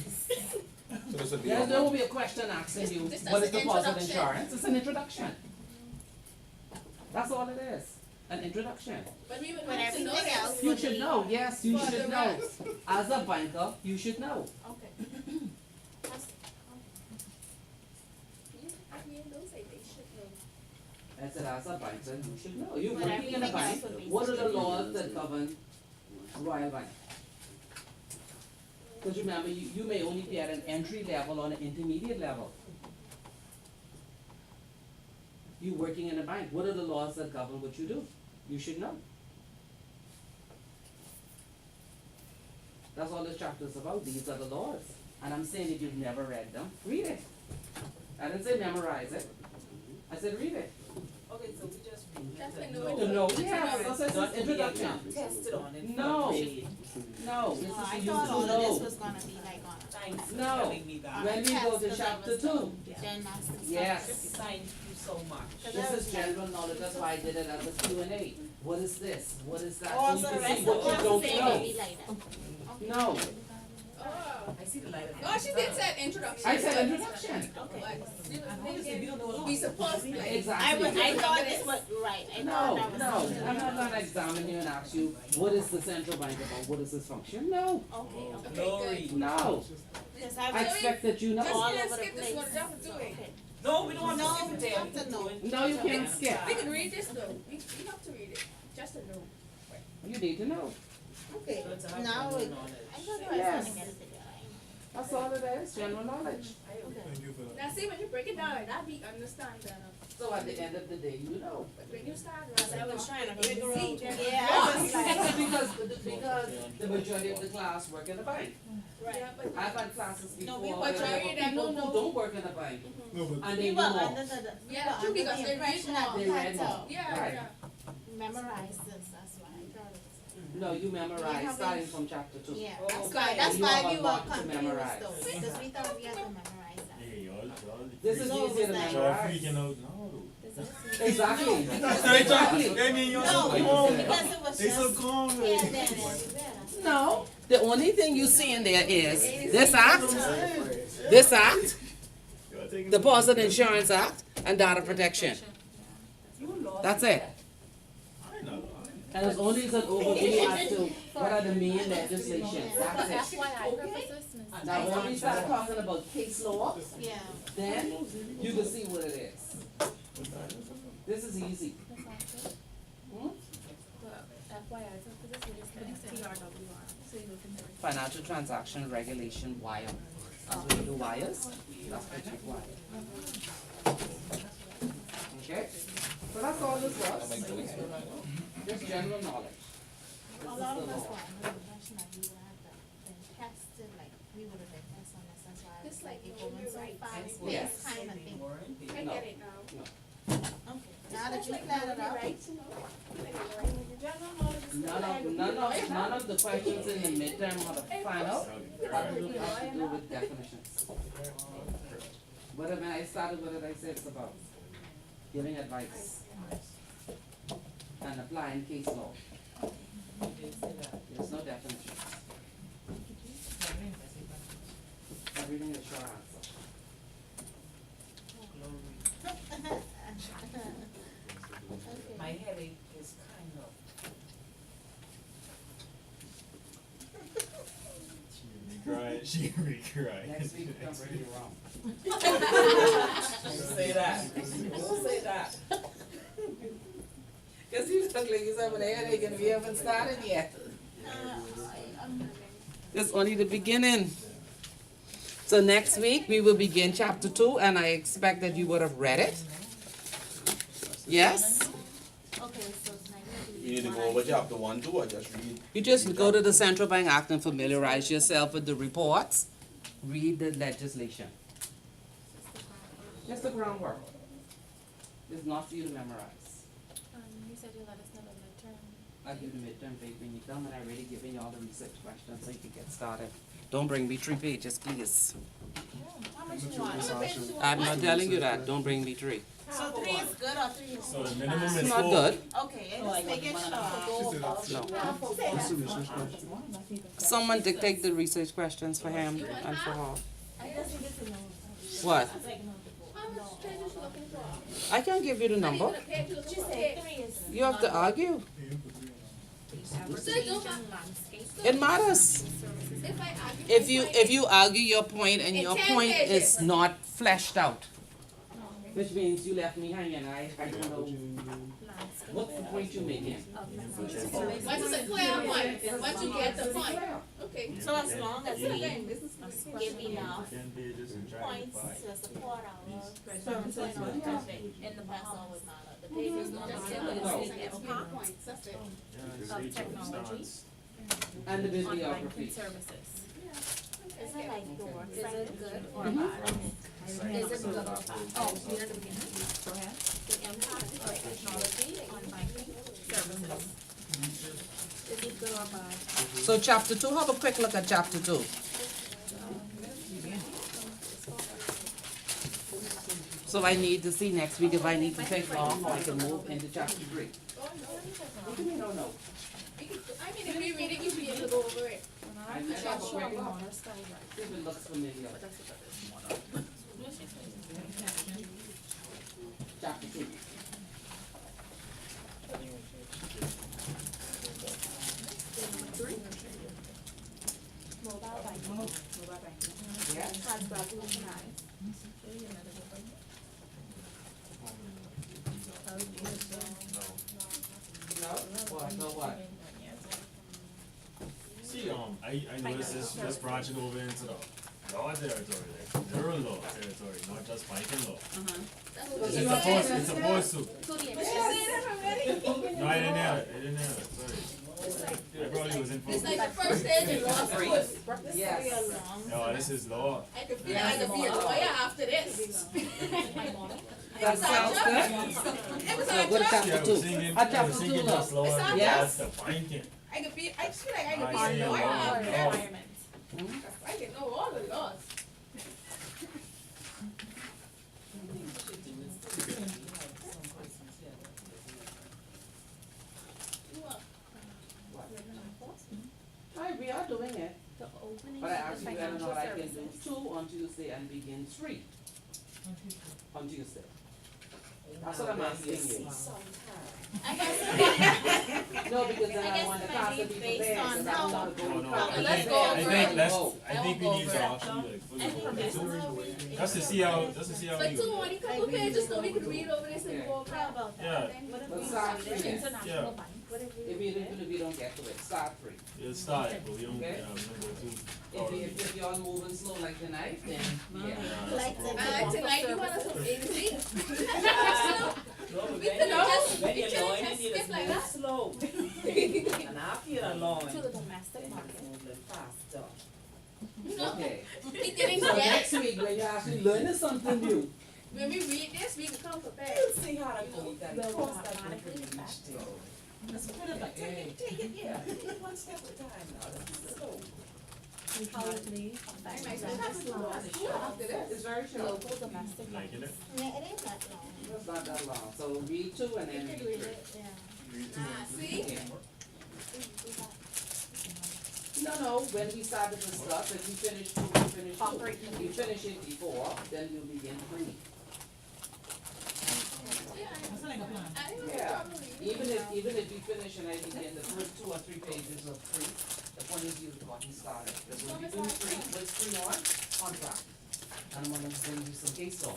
C: So this would be.
A: There will be a question asking you,
B: This is
A: what is
B: an
A: deposit
B: introduction.
A: insurance? It's an introduction. That's all it is, an introduction.
B: But we would
D: But
B: have to know
D: everything
B: that.
D: else
A: You
D: would
A: should
D: be-
A: know, yes, you
B: For
A: should
B: the
A: know.
B: rest.
A: As a banker, you should know.
B: Okay.
D: That's-
B: I mean, those say they should know.
A: I said, as a banker, you should know. You're
D: But
A: working in a
D: everything
A: bank,
D: else would be
A: what are the
K: separate.
A: laws that govern Royal Bank? Cause you remember, you may only be at an entry level or an intermediate level. You working in a bank, what are the laws that govern what you do? You should know. That's all this chapter is about, these are the laws. And I'm saying if you've never read them, read it. I didn't say memorize it, I said read it.
J: Okay, so we just read
L: That's
J: it.
L: like
J: No.
L: no
A: To know, yeah, that's
J: Not
A: an
J: to be
A: introduction.
J: tested on it.
A: No.
J: Read.
A: No, this
D: No,
A: is
D: I
A: for you to
D: thought all of
A: know.
D: this was gonna be like on.
J: Thanks for
A: No.
J: telling me that.
A: When we go to chapter 2,
D: Then that's the stuff.
A: yes.
J: Thank you so much.
A: This is general knowledge, that's why I did it as a Q&A. What is this? What is that?
D: Oh,
A: So
D: so
A: you
D: the
A: can
D: rest
A: see
D: of
A: what you
D: the
A: don't
D: thing
A: know.
D: will be like that.
A: No,
L: Oh.
J: I see the light at the
L: Oh, she did say introduction.
A: I said introduction.
J: Okay.
L: We supposed to, like,
A: Exactly.
D: I thought this was right, I
A: No,
D: thought that was.
A: no, I'm not gonna examine you and ask you, what is the central bank about? What is its function? No,
D: Okay, okay.
J: Glory.
A: no.
D: Because
A: I
D: I was
A: expect that you know.
D: all
L: just
D: over the
L: skip this
D: place.
L: one, just do it.
D: Okay.
J: No, we don't want to
D: No,
J: skip it
D: we
J: there.
D: have to know.
A: No, you can't skip.
L: We can read this though, we have to read it, just to know.
A: You need to know.
D: Okay,
J: Good to have
D: now,
J: general
D: I
J: knowledge.
D: thought I was
A: Yes.
D: gonna get it together.
A: That's all it is, general knowledge.
D: Okay.
L: Now see, when you break it down, that be understand better.
A: So at the end of the day, you know.
L: But when you start,
D: I was trying to
L: see,
D: figure out.
L: then-
D: Yeah, I was like.
A: Because the majority of the class work in the bank.
L: Yeah, but.
A: I've had classes before,
D: No, we
A: where there
L: majority
A: were
L: them
A: people
L: don't
A: who
L: know.
A: don't work in the bank, and they
D: We
A: know
D: were
A: more.
D: under the, we
L: Yeah,
D: were
L: true,
D: under
L: because
D: the
L: they
D: impression
L: read
D: that we
A: more.
D: had
A: They read
D: to
A: more.
L: Yeah,
A: Right.
L: yeah.
D: memorize this, that's why I thought it was.
A: No, you
D: We
A: memorize
D: haven't-
A: starting from chapter 2.
D: Yeah,
J: Oh,
D: that's
J: okay.
D: why, that's
A: You
D: why
A: have a
D: we were
A: lot to
D: confused
A: memorize.
D: though, because we thought we had to memorize that.
E: Hey, y'all
A: This is
D: No,
A: easier to
D: it's like-
E: y'all
A: memorize.
E: freaking out now.
A: Exactly.
D: No.
A: Exactly.
E: I mean, you're
D: No,
E: so
K: Like
E: calm.
K: you said.
D: because it was
E: They so
D: just
E: calm.
D: here, then, and everywhere.
A: No, the only thing you see in there is this act, this act,
E: Y'all taking
A: Deposit Insurance Act, and Data Protection. That's it.
E: I know.
A: And it's only an overview as to what are the main legislations,
B: For
A: that's it.
B: FYI purposes, Ms.
A: Now, when we start talking about case law,
D: Yeah.
A: then you can see what it is. This is easy.
B: Ms. Archer,
A: Hmm?
B: the FYI purposes, it is the TRWR, so you can do it.
A: Financial Transaction Regulation wire. That's what you do wires, that's what you require. Okay? So that's all this was. Just general knowledge.
D: A
A: This is
D: lot
A: the
D: of us
A: law.
D: were under the impression that we would have been tested, like, we would have been tested on this, that's why I was
L: Just
D: like,
L: like
D: it
L: when
D: going
L: we
D: so
L: write
D: fast,
L: things.
A: Yes.
D: this kind of thing.
L: I
A: No.
L: get it now.
D: Okay, now that you cleared it up,
L: Right, you know, like, right, when you general knowledge is
A: None of the questions in the midterm or the final have to do with definitions. But when I started, what did I say it's about? Giving advice and applying case law. There's no definitions. Everything is short answer.
J: My headache is kind of.
E: She be crying.
A: Next week, I'm bringing you wrong.
J: Don't say that. Don't say that. Cause you look like you said, but the headache and we haven't started yet.
A: It's only the beginning. So next week, we will begin chapter 2, and I expect that you would have read it. Yes?
D: okay, so it's like.
C: You need to go over chapter 1 too, or just read?
A: You just go to the Central Bank Act and familiarize yourself with the reports. Read the legislation. Just the groundwork. It's not for you to memorize.
B: You said you let us know the midterm.
A: I'll give you the midterm paper when you come, and I've already given you all the research questions so you can get started. Don't bring me 3 pages, please.
D: How much you want?
A: I'm not telling you that. Don't bring me 3.
D: So 3 is good or 3 is?
E: So the minimum is
A: It's not
E: 4.
A: good.
D: Okay, and just make it short.
A: No. Someone dictate the research questions for him and for her.
D: I just needed to know.
A: What?
L: How much pages you looking for?
A: I can't give you the
L: I
A: number.
L: need a page, you looking
D: She
L: for a
D: said
L: page.
D: 3 is.
A: You have to argue.
L: So don't
A: It matters.
L: If I argue.
A: If you argue your point and your point is not fleshed out, Which means you left me hanging, I don't know, what's the point you making?
L: Once it's a clear point, once you get the point, okay.
D: So as long as we
L: Business
D: give enough
E: Ten pages and try to
D: points
E: find.
D: to support our
M: Services,
D: point of
M: yeah.
D: traffic, in the past always matter. The pages don't
L: Just
D: matter,
L: give
D: the
L: us
D: city gets
L: points, that's it.
E: Yeah,
B: Of
E: stage
B: technology.
E: starts.
A: And the
B: On banking
A: bibliography.
B: services.
D: Is it like door
B: Is it good or
A: Mhm.
B: bad?
E: Site
B: Is it good or
E: starts.
B: bad? Oh, you're at the beginning.
M: Go ahead.
B: The impact of technology on banking services. Is it good or bad?
A: So chapter 2, have a quick look at chapter 2. So I need to see next week if I need to take long or I can move into chapter 3. What do you mean, no, no?
L: I mean, if we read it, you'll be able to go over it.
A: I'm just
B: Not
A: have a
B: sure
A: quick
B: we
A: look.
B: want to start right.
A: See if it looks familiar.
B: But that's what that is.
A: Chapter 2.
D: mobile banking,
M: Mobile banking.
A: Yeah?
D: has revolutionized.
A: No? What? No what?
E: See, I noticed this branching over into the law territory, like general law territory, not just banking law. It's supposed to.
B: To the
L: Did you say that already?
E: No, I didn't have it, sorry. I probably was in
L: It's
E: focus.
L: like the first stage in law school.
A: Yes.
E: No, this is law.
L: I could feel like I could be a lawyer after this.
A: That sounds good.
L: It was
A: So
L: our
A: go to
L: job.
A: chapter
E: Yeah, I
A: 2.
E: was thinking,
A: At
E: I
A: chapter
E: was
A: 2
E: thinking
A: look.
E: just law,
L: It's
A: Yes.
E: that's the banking.
L: I just feel like I could
E: I
L: be a
E: see a
L: lawyer
E: law.
L: after this.
B: requirement.
L: I can know all the laws. You are.
A: Hi, we are doing it.
B: The opening
A: But I
B: of
A: asked
B: the
A: you whether or
B: financial
A: not I can do
B: services.
A: 2 on Tuesday and begin 3 on Tuesday. That's what I'm asking you.
D: I guess,
A: No, because then
D: I
A: I
D: guess
A: want the
D: it
A: class
D: might
A: to
D: be
A: be
D: based
A: prepared,
D: on
A: because I
D: how-
A: want to go.
E: No, no,
A: with
L: Let's
A: it.
L: go over
E: I
A: Oh.
E: think we need to actually like fully go over it. Just to see how
L: But
E: we
L: two,
E: go.
L: only couple pages, so we could read over this and go over.
D: how about that?
E: Yeah.
A: Let's start 3 then.
B: International bank.
A: If we don't get to it, start 3.
E: We'll start, but we don't,
A: Okay.
E: we don't go too.
A: If y'all moving slow like tonight, then, yeah.
D: Like the-
L: I like to like you want us from A to Z.
J: No,
L: We
J: when
L: could
J: you,
L: just,
J: when
L: we
J: you're
L: could
J: low, you
L: just
J: need
L: skip
J: to
L: like
J: move
L: that.
J: slow. And after you're alone,
B: To the domestic market.
J: move a little faster.
L: You know,
A: Okay.
L: we didn't
A: So
L: get,
A: next week, when you're actually learning something new,
L: when we read this, we can come prepared.
J: You'll see how to go, you gotta
B: We'll
J: cross that
B: automatically
J: bridge when you reach there. That's what I'm like, take it, yeah, take it one step at a time now, that's slow.
B: How it may
L: I
B: affect
L: might still have to go to school after this.
A: it's very short.
B: local domestic
E: Liking it?
D: Yeah, it ain't that long.
A: It's not that long, so read 2 and then
D: You could
A: read
D: read
A: 3.
D: it, yeah.
L: See?
A: No, no, when we started the stuff, if you finish 2, you finish 2.
B: Operate in the
A: If you finish it before, then you'll begin 3.
G: That's like a plan.
L: I didn't have
A: Yeah.
L: trouble reading.
A: Even if you finish and I begin the first 2 or 3 pages of 3, the point is you got me started. Because when we do 3, what's 3 on? Contract. And I'm gonna send you some case law,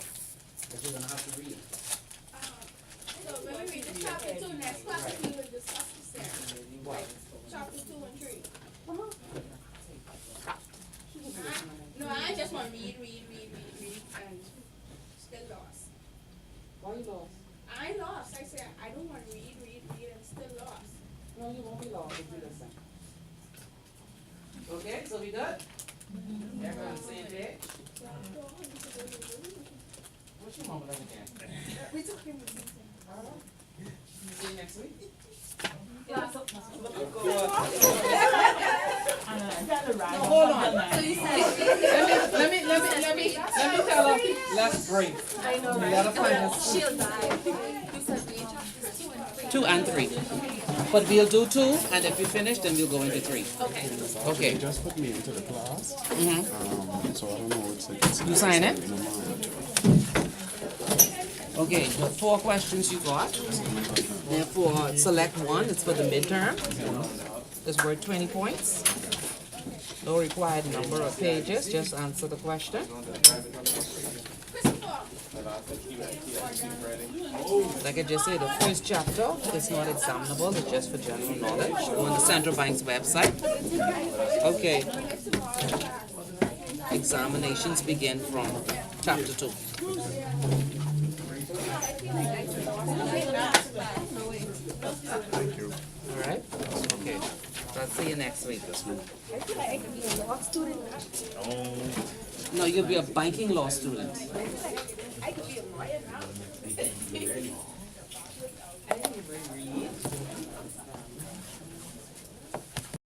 A: that you're gonna have to read.
L: So when we read the chapter 2 next class, we will discuss this there.
A: What?
L: Chapter 2 and 3.
A: Come on.
L: No, I just want to read, and still lost.
A: Why you lost?
L: I lost. I said, I don't want to read, and still lost.
A: No, you won't be lost if you listen. Okay, so we good? Everyone on the same page? What's your mama like again?
L: We took him.
A: See you next week?
J: Look at
A: No, hold on. Let me tell her, let's break.
B: I know, right?
A: Let her find us.
B: She'll die. You said read chapters
A: 2 and 3. But we'll do 2, and if we finish, then we'll go into 3.
B: Okay.
A: Okay.
K: They just put me into the class,
A: Mm-hmm.
K: so I don't know what's like.
A: You sign it?
K: In a month.
A: Okay, the 4 questions you got. Therefore, select one, it's for the midterm. It's worth 20 points. No required number of pages, just answer the question.
L: Christopher,
A: Like I just said, the first chapter is not examinable, it's just for general knowledge. Go on the Central Bank's website. Okay. Examinations begin from chapter 2.
K: Thank you.
A: Alright? Okay. I'll see you next week. No, you'll be a banking law student.